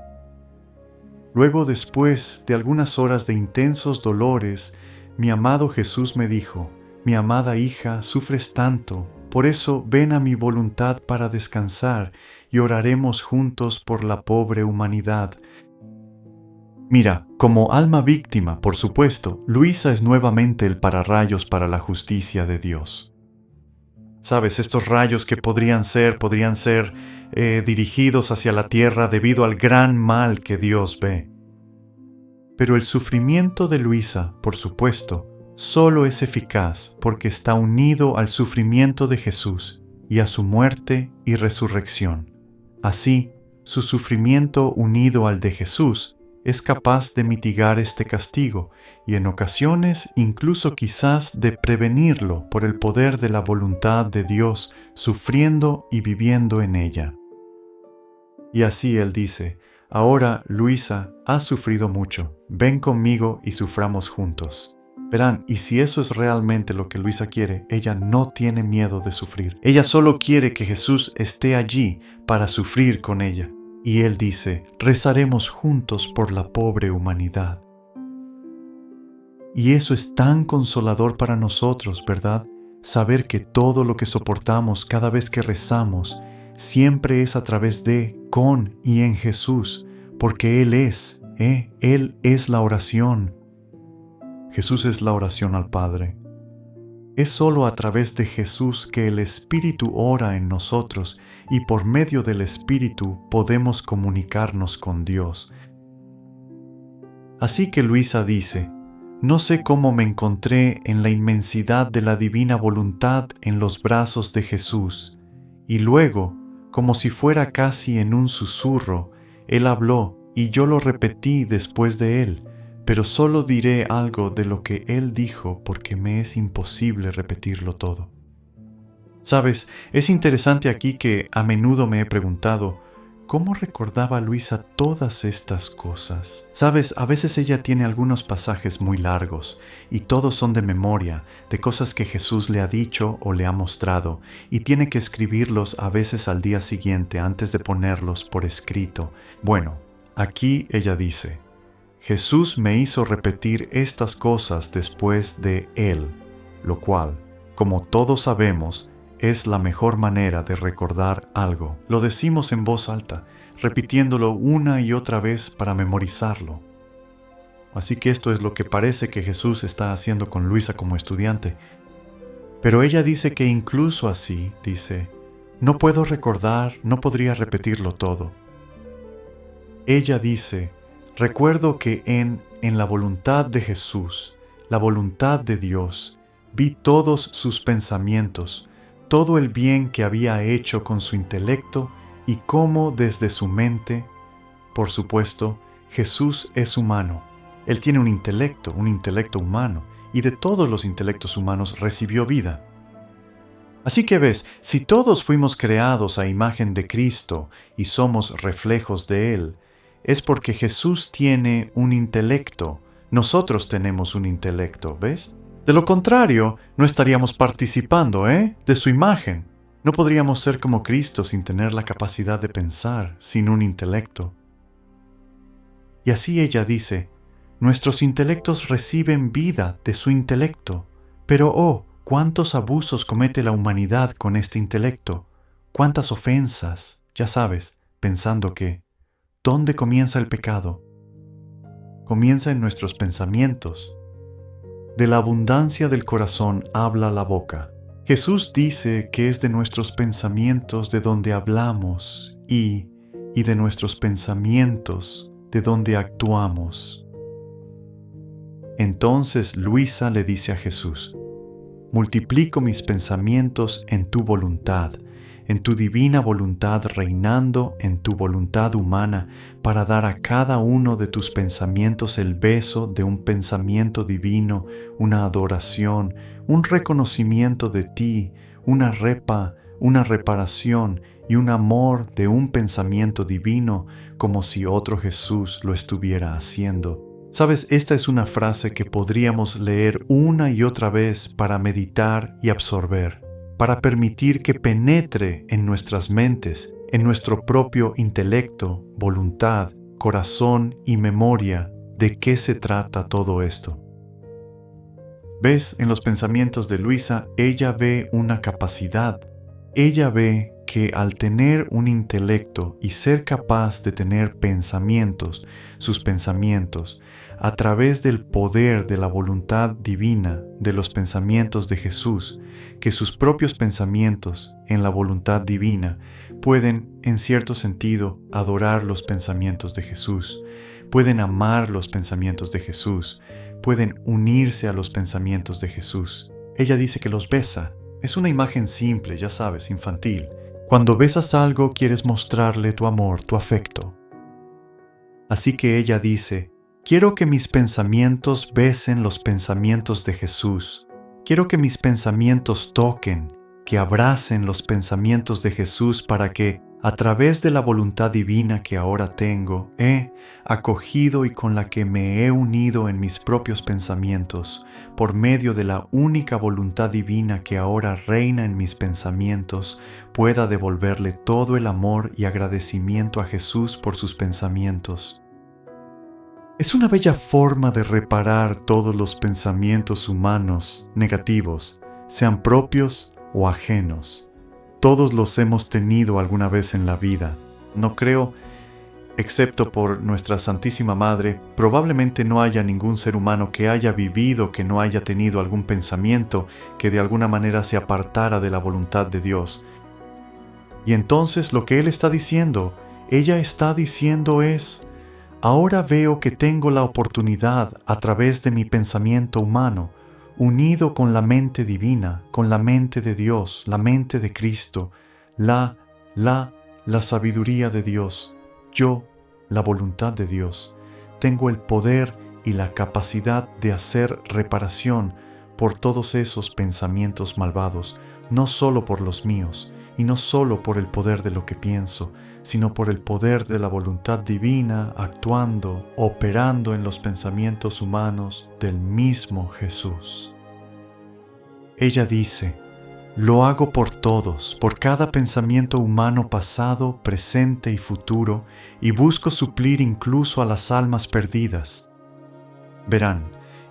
Luego, después de algunas horas de intensos dolores, mi amado Jesús me dijo: «Mi amada hija, sufres tanto, por eso ven a mi voluntad para descansar y oraremos juntos por la pobre humanidad». Mira, como alma víctima, por supuesto, Luisa es nuevamente el pararrayos para la justicia de Dios. Sabes, estos rayos que podrían ser dirigidos hacia la tierra debido al gran mal que Dios ve. Pero el sufrimiento de Luisa, por supuesto, solo es eficaz porque está unido al sufrimiento de Jesús y a su muerte y resurrección. Así, su sufrimiento unido al de Jesús es capaz de mitigar este castigo y en ocasiones incluso quizás de prevenirlo por el poder de la voluntad de Dios sufriendo y viviendo en ella. Y así él dice: «Ahora, Luisa, has sufrido mucho, ven conmigo y suframos juntos». Verán, y si eso es realmente lo que Luisa quiere, ella no tiene miedo de sufrir. Ella solo quiere que Jesús esté allí para sufrir con ella. Y él dice: «Rezaremos juntos por la pobre humanidad». Y eso es tan consolador para nosotros, ¿verdad? Saber que todo lo que soportamos cada vez que rezamos siempre es a través de, con y en Jesús, porque Él es la oración. Jesús es la oración al Padre. Es solo a través de Jesús que el Espíritu ora en nosotros y por medio del Espíritu podemos comunicarnos con Dios. Así que Luisa dice: «No sé cómo me encontré en la inmensidad de la divina voluntad en los brazos de Jesús». Y luego, como si fuera casi en un susurro, Él habló y yo lo repetí después de Él. Pero solo diré algo de lo que Él dijo porque me es imposible repetirlo todo. Sabes, es interesante aquí que a menudo me he preguntado, ¿cómo recordaba Luisa todas estas cosas? Sabes, a veces ella tiene algunos pasajes muy largos y todos son de memoria, de cosas que Jesús le ha dicho o le ha mostrado, y tiene que escribirlos a veces al día siguiente antes de ponerlos por escrito. Bueno, aquí ella dice: «Jesús me hizo repetir estas cosas después de Él», lo cual, como todos sabemos, es la mejor manera de recordar algo. Lo decimos en voz alta, repitiéndolo una y otra vez para memorizarlo. Así que esto es lo que parece que Jesús está haciendo con Luisa como estudiante. Pero ella dice que incluso así, dice: «No puedo recordar, no podría repetirlo todo». Ella dice: «Recuerdo que en la voluntad de Jesús, la voluntad de Dios, vi todos sus pensamientos, todo el bien que había hecho con su intelecto y cómo desde su mente». Por supuesto, Jesús es humano. Él tiene un intelecto humano, y de todos los intelectos humanos recibió vida. Así que ves, si todos fuimos creados a imagen de Cristo y somos reflejos de Él, es porque Jesús tiene un intelecto, nosotros tenemos un intelecto, ¿ves? De lo contrario, no estaríamos participando, de su imagen. No podríamos ser como Cristo sin tener la capacidad de pensar, sin un intelecto. Y así ella dice: «Nuestros intelectos reciben vida de su intelecto, pero cuántos abusos comete la humanidad con este intelecto, cuántas ofensas, ya sabes, pensando que ¿dónde comienza el pecado? Comienza en nuestros pensamientos. De la abundancia del corazón habla la boca». Jesús dice que es de nuestros pensamientos de donde hablamos y de nuestros pensamientos de donde actuamos. Entonces Luisa le dice a Jesús: multiplico mis pensamientos en tu voluntad, en tu divina voluntad, reinando en tu voluntad humana, para dar a cada uno de tus pensamientos el beso de un pensamiento divino, una adoración, un reconocimiento de ti, una reparación y un amor de un pensamiento divino, como si otro Jesús lo estuviera haciendo. Sabes, esta es una frase que podríamos leer una y otra vez para meditar y absorber, para permitir que penetre en nuestras mentes, en nuestro propio intelecto, voluntad, corazón y memoria de qué se trata todo esto. ¿Ves? En los pensamientos de Luisa, ella ve una capacidad. Ella ve que al tener un intelecto y ser capaz de tener pensamientos, sus pensamientos, a través del poder de la voluntad divina de los pensamientos de Jesús, que sus propios pensamientos en la voluntad divina pueden, en cierto sentido, adorar los pensamientos de Jesús, pueden amar los pensamientos de Jesús, pueden unirse a los pensamientos de Jesús. Ella dice que los besa. Es una imagen simple, ya sabes, infantil. Cuando besas algo, quieres mostrarle tu amor, tu afecto. Así que ella dice: quiero que mis pensamientos besen los pensamientos de Jesús. Quiero que mis pensamientos toquen, que abracen los pensamientos de Jesús para que, a través de la voluntad divina que ahora tengo, he acogido y con la que me he unido en mis propios pensamientos, por medio de la única voluntad divina que ahora reina en mis pensamientos, pueda devolverle todo el amor y agradecimiento a Jesús por sus pensamientos. Es una bella forma de reparar todos los pensamientos humanos negativos, sean propios o ajenos. Todos los hemos tenido alguna vez en la vida. No creo, excepto por nuestra Santísima Madre, probablemente no haya ningún ser humano que haya vivido que no haya tenido algún pensamiento que de alguna manera se apartara de la voluntad de Dios. Y entonces lo que ella está diciendo es: ahora veo que tengo la oportunidad a través de mi pensamiento humano, unido con la mente divina, con la mente de Dios, la mente de Cristo, la sabiduría de Dios, yo, la voluntad de Dios. Tengo el poder y la capacidad de hacer reparación por todos esos pensamientos malvados, no solo por los míos, y no solo por el poder de lo que pienso, sino por el poder de la voluntad divina actuando, operando en los pensamientos humanos del mismo Jesús. Ella dice: lo hago por todos, por cada pensamiento humano pasado, presente y futuro, y busco suplir incluso a las almas perdidas. Verán,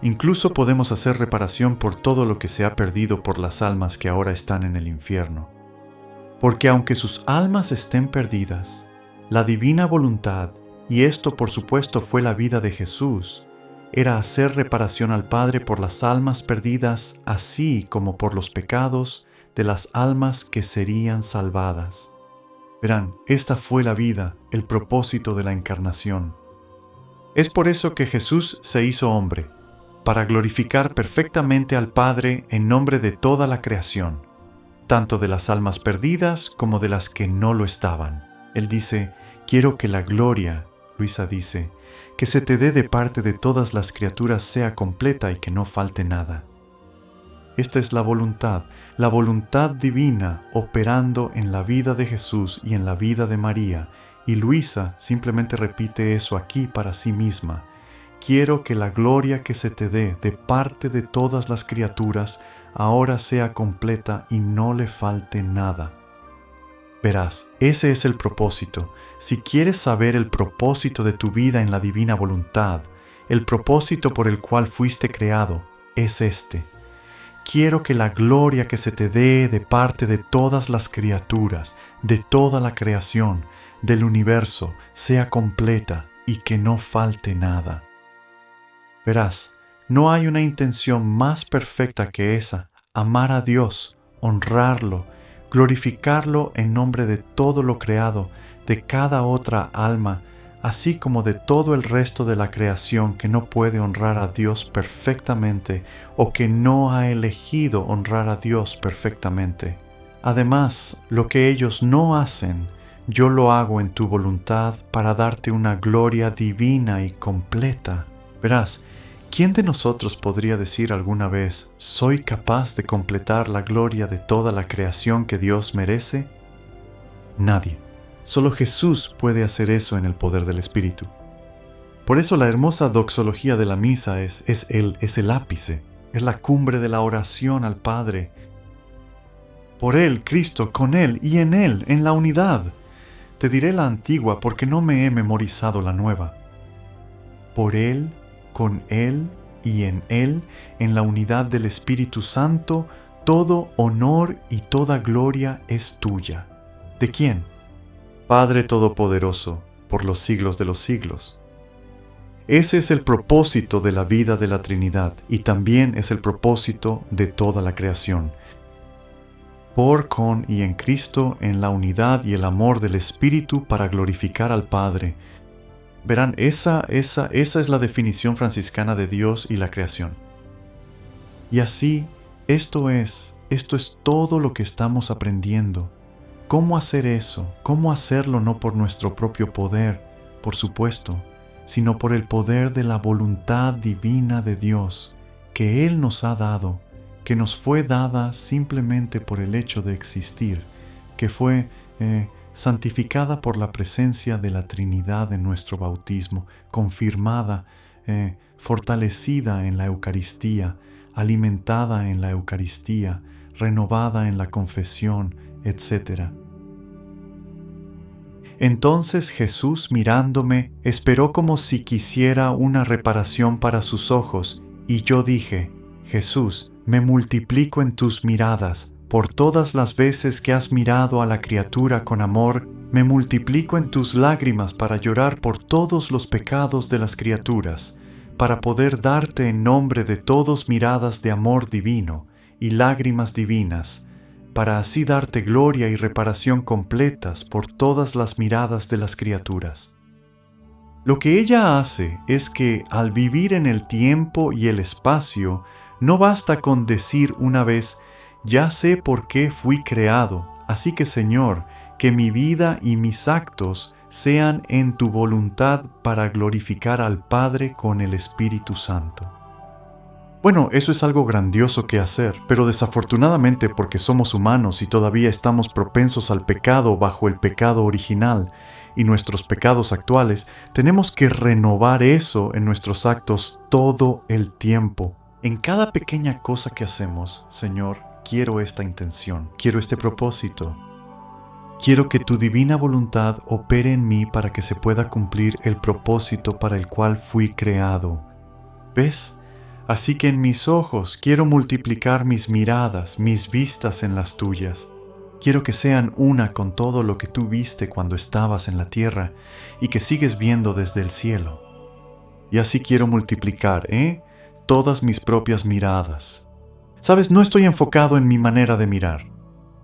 incluso podemos hacer reparación por todo lo que se ha perdido por las almas que ahora están en el infierno. Porque aunque sus almas estén perdidas, la divina voluntad, y esto por supuesto fue la vida de Jesús, era hacer reparación al Padre por las almas perdidas, así como por los pecados de las almas que serían salvadas. Verán, esta fue la vida, el propósito de la encarnación. Es por eso que Jesús se hizo hombre, para glorificar perfectamente al Padre en nombre de toda la creación, tanto de las almas perdidas como de las que no lo estaban. Él dice: quiero que la gloria, Luisa dice, que se te dé de parte de todas las criaturas sea completa y que no falte nada. Esta es la voluntad divina operando en la vida de Jesús y en la vida de María, y Luisa simplemente repite eso aquí para sí misma. Quiero que la gloria que se te dé de parte de todas las criaturas ahora sea completa y no le falte nada. Verás, ese es el propósito. Si quieres saber el propósito de tu vida en la divina voluntad, el propósito por el cual fuiste creado, es este. Quiero que la gloria que se te dé de parte de todas las criaturas, de toda la creación, del universo, sea completa y que no falte nada. Verás, no hay una intención más perfecta que esa: amar a Dios, honrarlo, glorificarlo en nombre de todo lo creado, de cada otra alma, así como de todo el resto de la creación que no puede honrar a Dios perfectamente o que no ha elegido honrar a Dios perfectamente. Además, lo que ellos no hacen, yo lo hago en tu voluntad para darte una gloria divina y completa. Verás, ¿quién de nosotros podría decir alguna vez, soy capaz de completar la gloria de toda la creación que Dios merece? Nadie. Solo Jesús puede hacer eso en el poder del Espíritu. Por eso la hermosa doxología de la misa es el ápice, es la cumbre de la oración al Padre. Por Él, Cristo, con Él y en la unidad. Te diré la antigua porque no me he memorizado la nueva. Por Él, con Él y en la unidad del Espíritu Santo, todo honor y toda gloria es tuya. ¿De quién? Padre Todopoderoso, por los siglos de los siglos. Ese es el propósito de la vida de la Trinidad y también es el propósito de toda la creación. Por, con y en Cristo, en la unidad y el amor del Espíritu para glorificar al Padre. Verán, esa es la definición franciscana de Dios y la creación. Y así, esto es todo lo que estamos aprendiendo. ¿Cómo hacer eso? ¿Cómo hacerlo no por nuestro propio poder, por supuesto, sino por el poder de la voluntad divina de Dios, que Él nos ha dado, que nos fue dada simplemente por el hecho de existir, que fue santificada por la presencia de la Trinidad en nuestro bautismo, confirmada, fortalecida en la Eucaristía, alimentada en la Eucaristía, renovada en la confesión, etc. Entonces Jesús, mirándome, esperó como si quisiera una reparación para sus ojos, y yo dije, Jesús, me multiplico en tus miradas, por todas las veces que has mirado a la criatura con amor, me multiplico en tus lágrimas para llorar por todos los pecados de las criaturas, para poder darte en nombre de todos miradas de amor divino y lágrimas divinas, para así darte gloria y reparación completas por todas las miradas de las criaturas. Lo que ella hace es que, al vivir en el tiempo y el espacio, no basta con decir una vez, ya sé por qué fui creado, así que Señor, que mi vida y mis actos sean en tu voluntad para glorificar al Padre con el Espíritu Santo. Bueno, eso es algo grandioso que hacer, pero desafortunadamente porque somos humanos y todavía estamos propensos al pecado bajo el pecado original y nuestros pecados actuales, tenemos que renovar eso en nuestros actos todo el tiempo. En cada pequeña cosa que hacemos, Señor, quiero esta intención, quiero este propósito. Quiero que tu divina voluntad opere en mí para que se pueda cumplir el propósito para el cual fui creado. ¿Ves? Así que en mis ojos quiero multiplicar mis miradas, mis vistas en las tuyas. Quiero que sean una con todo lo que tú viste cuando estabas en la tierra y que sigues viendo desde el cielo. Y así quiero multiplicar, todas mis propias miradas. Sabes, no estoy enfocado en mi manera de mirar.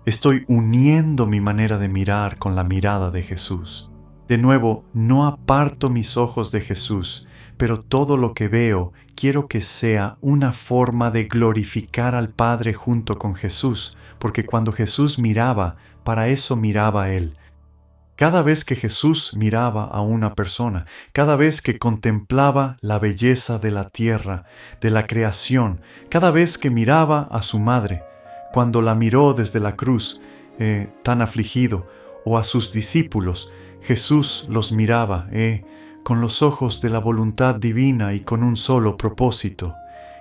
Estoy uniendo mi manera de mirar con la mirada de Jesús. De nuevo, no aparto mis ojos de Jesús, pero todo lo que veo quiero que sea una forma de glorificar al Padre junto con Jesús, porque cuando Jesús miraba, para eso miraba Él. Cada vez que Jesús miraba a una persona, cada vez que contemplaba la belleza de la tierra, de la creación, cada vez que miraba a su madre, cuando la miró desde la cruz, tan afligido, o a sus discípulos, Jesús los miraba, con los ojos de la voluntad divina y con un solo propósito,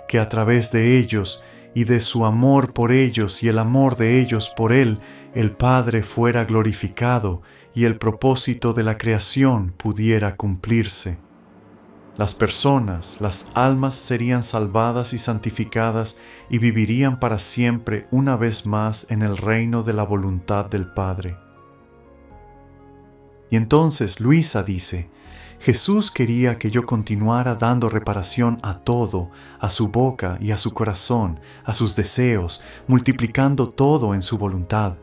que a través de ellos y de su amor por ellos y el amor de ellos por Él, el Padre fuera glorificado y el propósito de la creación pudiera cumplirse. Las personas, las almas serían salvadas y santificadas y vivirían para siempre una vez más en el reino de la voluntad del Padre. Y entonces Luisa dice, Jesús quería que yo continuara dando reparación a todo, a su boca y a su corazón, a sus deseos, multiplicando todo en su voluntad.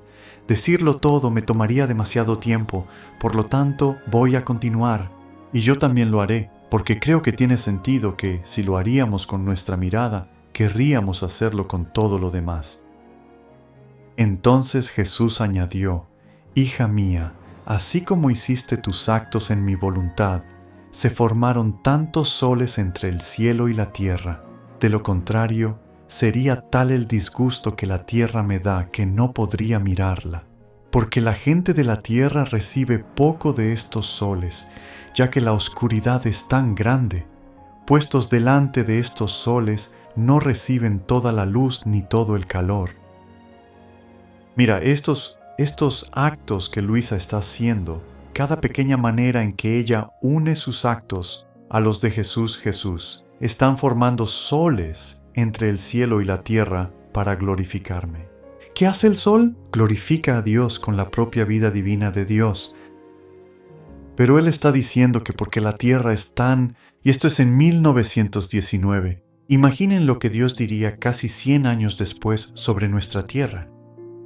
Decirlo todo me tomaría demasiado tiempo, por lo tanto voy a continuar. Y yo también lo haré, porque creo que tiene sentido que, si lo haríamos con nuestra mirada, querríamos hacerlo con todo lo demás. Entonces Jesús añadió: Hija mía, así como hiciste tus actos en mi voluntad, se formaron tantos soles entre el cielo y la tierra. De lo contrario, sería tal el disgusto que la tierra me da que no podría mirarla. Porque la gente de la tierra recibe poco de estos soles, ya que la oscuridad es tan grande. Puestos delante de estos soles, no reciben toda la luz ni todo el calor. Mira, estos actos que Luisa está haciendo, cada pequeña manera en que ella une sus actos a los de Jesús, están formando soles entre el cielo y la tierra para glorificarme. ¿Qué hace el sol? Glorifica a Dios con la propia vida divina de Dios. Pero Él está diciendo que porque la tierra es tan... Y esto es en 1919. Imaginen lo que Dios diría casi 100 años después sobre nuestra tierra.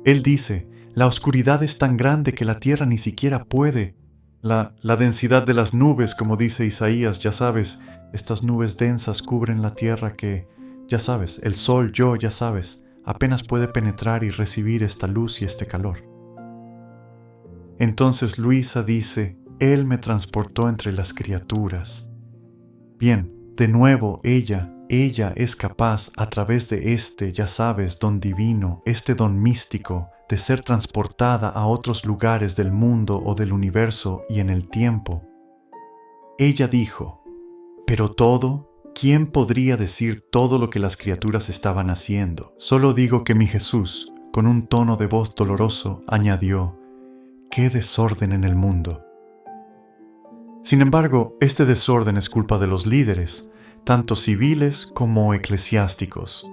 Él dice: la oscuridad es tan grande que la tierra ni siquiera puede. La densidad de las nubes, como dice Isaías, ya sabes, estas nubes densas cubren la tierra que, ya sabes, el sol, ya sabes, apenas puede penetrar y recibir esta luz y este calor. Entonces Luisa dice: Él me transportó entre las criaturas. Bien, de nuevo ella es capaz, a través de ya sabes, don divino, este don místico, de ser transportada a otros lugares del mundo o del universo y en el tiempo. Ella dijo: pero todo, ¿quién podría decir todo lo que las criaturas estaban haciendo? Solo digo que mi Jesús, con un tono de voz doloroso, añadió: ¡qué desorden en el mundo! Sin embargo, este desorden es culpa de los líderes, tanto civiles como eclesiásticos.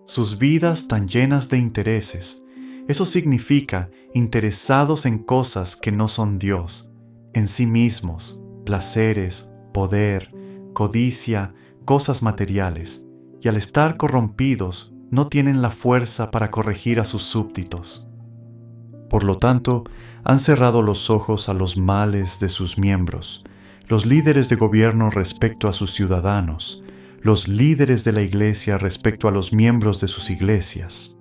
Sus vidas tan llenas de intereses, eso significa interesados en cosas que no son Dios, en sí mismos, placeres, poder, codicia, cosas materiales, y al estar corrompidos no tienen la fuerza para corregir a sus súbditos. Por lo tanto, han cerrado los ojos a los males de sus miembros, los líderes de gobierno respecto a sus ciudadanos, los líderes de la iglesia respecto a los miembros de sus iglesias.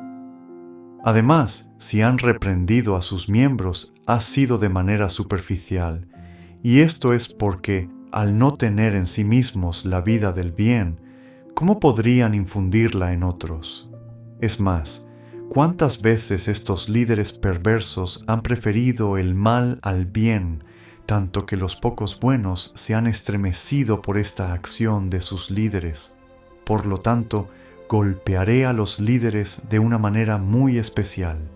Además, si han reprendido a sus miembros, ha sido de manera superficial, y esto es porque, al no tener en sí mismos la vida del bien, ¿cómo podrían infundirla en otros? Es más, ¿cuántas veces estos líderes perversos han preferido el mal al bien, tanto que los pocos buenos se han estremecido por esta acción de sus líderes? Por lo tanto, golpearé a los líderes de una manera muy especial.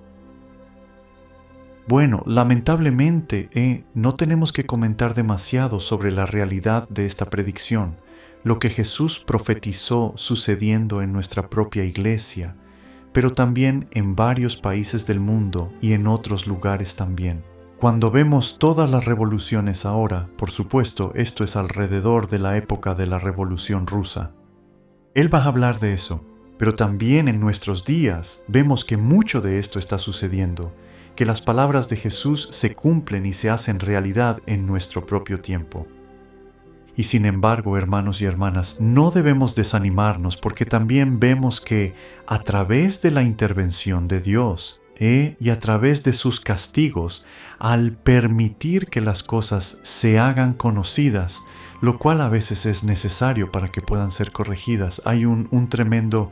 Bueno, lamentablemente, no tenemos que comentar demasiado sobre la realidad de esta predicción, lo que Jesús profetizó sucediendo en nuestra propia iglesia, pero también en varios países del mundo y en otros lugares también. Cuando vemos todas las revoluciones ahora, por supuesto, esto es alrededor de la época de la Revolución Rusa. Él va a hablar de eso, pero también en nuestros días vemos que mucho de esto está sucediendo, que las palabras de Jesús se cumplen y se hacen realidad en nuestro propio tiempo. Y sin embargo, hermanos y hermanas, no debemos desanimarnos porque también vemos que a través de la intervención de Dios y a través de sus castigos, al permitir que las cosas se hagan conocidas, lo cual a veces es necesario para que puedan ser corregidas, hay un tremendo,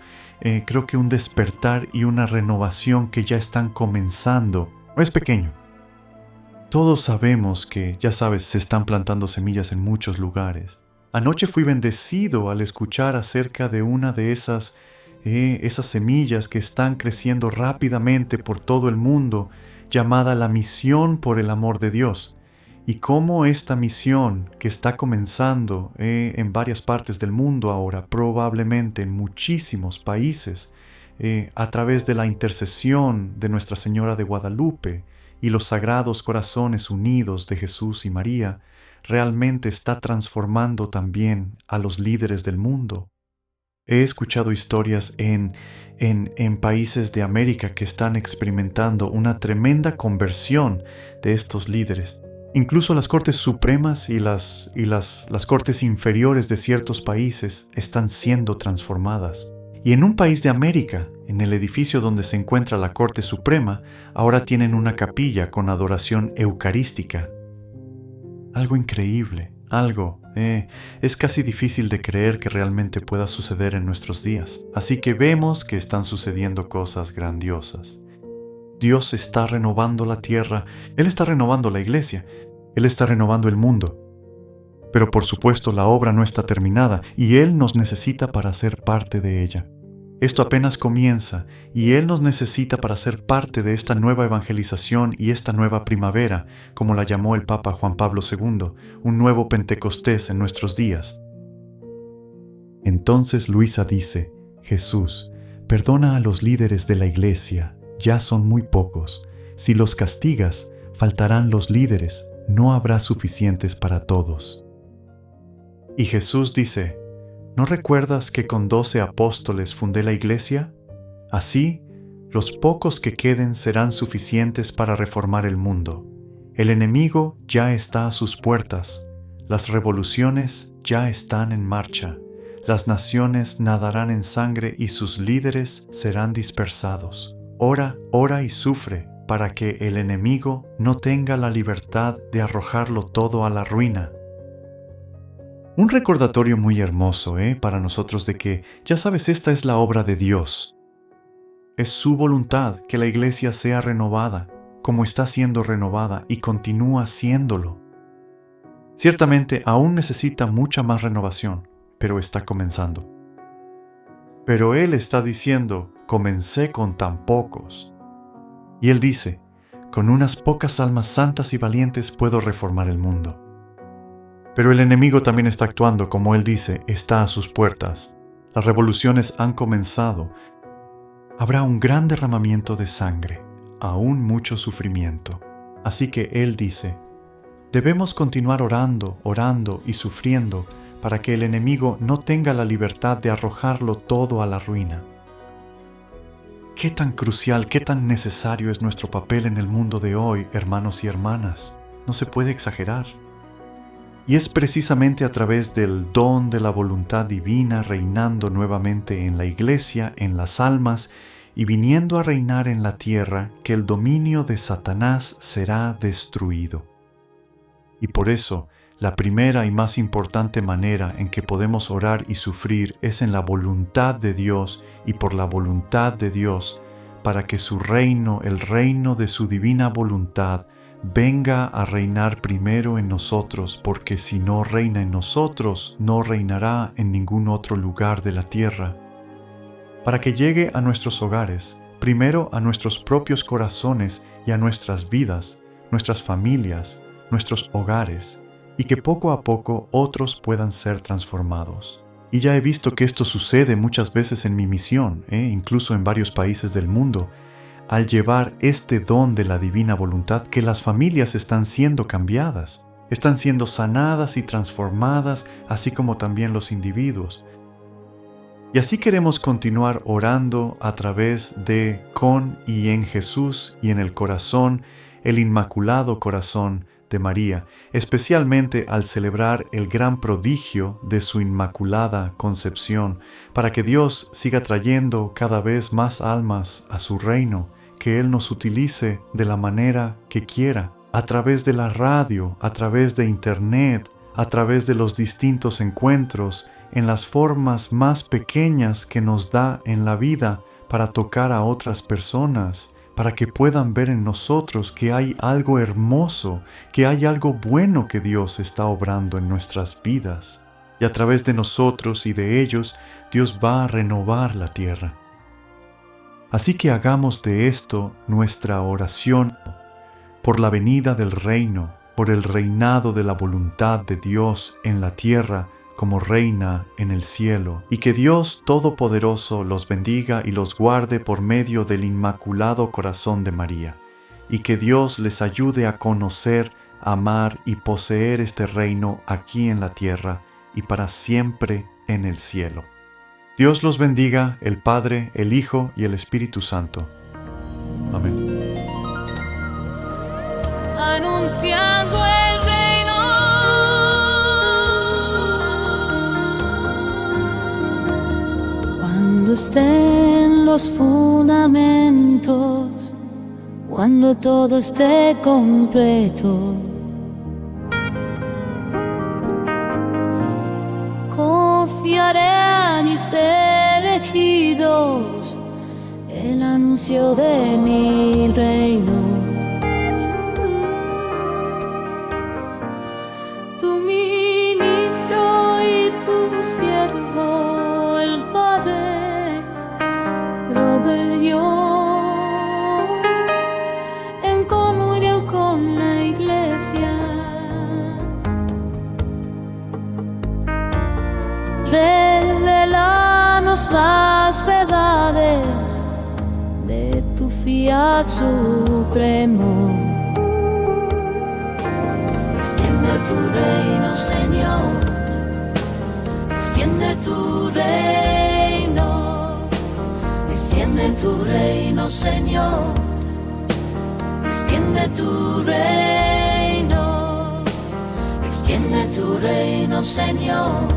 creo que un despertar y una renovación que ya están comenzando. Es pequeño. Todos sabemos que, ya sabes, se están plantando semillas en muchos lugares. Anoche fui bendecido al escuchar acerca de una de esas semillas que están creciendo rápidamente por todo el mundo, llamada la misión por el amor de Dios. Y cómo esta misión que está comenzando en varias partes del mundo ahora, probablemente en muchísimos países, a través de la intercesión de Nuestra Señora de Guadalupe y los Sagrados Corazones Unidos de Jesús y María, realmente está transformando también a los líderes del mundo. He escuchado historias en países de América que están experimentando una tremenda conversión de estos líderes. Incluso las cortes supremas y las cortes inferiores de ciertos países están siendo transformadas. Y en un país de América, en el edificio donde se encuentra la Corte Suprema, ahora tienen una capilla con adoración eucarística. Algo increíble, es casi difícil de creer que realmente pueda suceder en nuestros días. Así que vemos que están sucediendo cosas grandiosas. Dios está renovando la tierra, Él está renovando la iglesia, Él está renovando el mundo. Pero por supuesto la obra no está terminada y Él nos necesita para ser parte de ella. Esto apenas comienza y Él nos necesita para ser parte de esta nueva evangelización y esta nueva primavera, como la llamó el Papa Juan Pablo II, un nuevo Pentecostés en nuestros días. Entonces Luisa dice: Jesús, perdona a los líderes de la iglesia, ya son muy pocos. Si los castigas, faltarán los líderes, no habrá suficientes para todos. Y Jesús dice: ¿no recuerdas que con 12 apóstoles fundé la iglesia? Así, los pocos que queden serán suficientes para reformar el mundo. El enemigo ya está a sus puertas. Las revoluciones ya están en marcha. Las naciones nadarán en sangre y sus líderes serán dispersados. Ora, ora y sufre para que el enemigo no tenga la libertad de arrojarlo todo a la ruina. Un recordatorio muy hermoso, para nosotros de que, ya sabes, esta es la obra de Dios. Es su voluntad que la iglesia sea renovada, como está siendo renovada y continúa siéndolo. Ciertamente aún necesita mucha más renovación, pero está comenzando. Pero Él está diciendo: comencé con tan pocos. Y Él dice: con unas pocas almas santas y valientes puedo reformar el mundo. Pero el enemigo también está actuando, como Él dice, está a sus puertas. Las revoluciones han comenzado. Habrá un gran derramamiento de sangre, aún mucho sufrimiento. Así que Él dice: debemos continuar orando, orando y sufriendo para que el enemigo no tenga la libertad de arrojarlo todo a la ruina. Qué tan crucial, qué tan necesario es nuestro papel en el mundo de hoy, hermanos y hermanas. No se puede exagerar. Y es precisamente a través del don de la voluntad divina reinando nuevamente en la iglesia, en las almas, y viniendo a reinar en la tierra, que el dominio de Satanás será destruido. Y por eso, la primera y más importante manera en que podemos orar y sufrir es en la voluntad de Dios y por la voluntad de Dios, para que su reino, el reino de su divina voluntad, venga a reinar primero en nosotros, porque si no reina en nosotros, no reinará en ningún otro lugar de la tierra. Para que llegue a nuestros hogares, primero a nuestros propios corazones y a nuestras vidas, nuestras familias, nuestros hogares, y que poco a poco otros puedan ser transformados. Y ya he visto que esto sucede muchas veces en mi misión, incluso en varios países del mundo, al llevar este don de la divina voluntad, que las familias están siendo cambiadas, están siendo sanadas y transformadas, así como también los individuos. Y así queremos continuar orando a través de, con y en Jesús y en el corazón, el Inmaculado Corazón de María, especialmente al celebrar el gran prodigio de su Inmaculada Concepción, para que Dios siga trayendo cada vez más almas a su reino, que Él nos utilice de la manera que quiera, a través de la radio, a través de internet, a través de los distintos encuentros, en las formas más pequeñas que nos da en la vida para tocar a otras personas, para que puedan ver en nosotros que hay algo hermoso, que hay algo bueno que Dios está obrando en nuestras vidas. Y a través de nosotros y de ellos, Dios va a renovar la tierra. Así que hagamos de esto nuestra oración por la venida del reino, por el reinado de la voluntad de Dios en la tierra como reina en el cielo, y que Dios Todopoderoso los bendiga y los guarde por medio del Inmaculado Corazón de María, y que Dios les ayude a conocer, amar y poseer este reino aquí en la tierra y para siempre en el cielo. Dios los bendiga, el Padre, el Hijo y el Espíritu Santo. Amén. Anunciando Cuando estén los fundamentos, cuando todo esté completo, confiaré a mis elegidos el anuncio de mi reino. Tu ministro y tu siervo, el Padre Robert Young, en comunión con la Iglesia, revelanos las verdades de tu fiat supremo. Extiende tu reino, Señor, extiende tu reino, extiende tu reino, Señor, extiende tu reino, extiende tu reino, Señor,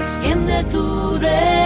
extiende tu reino.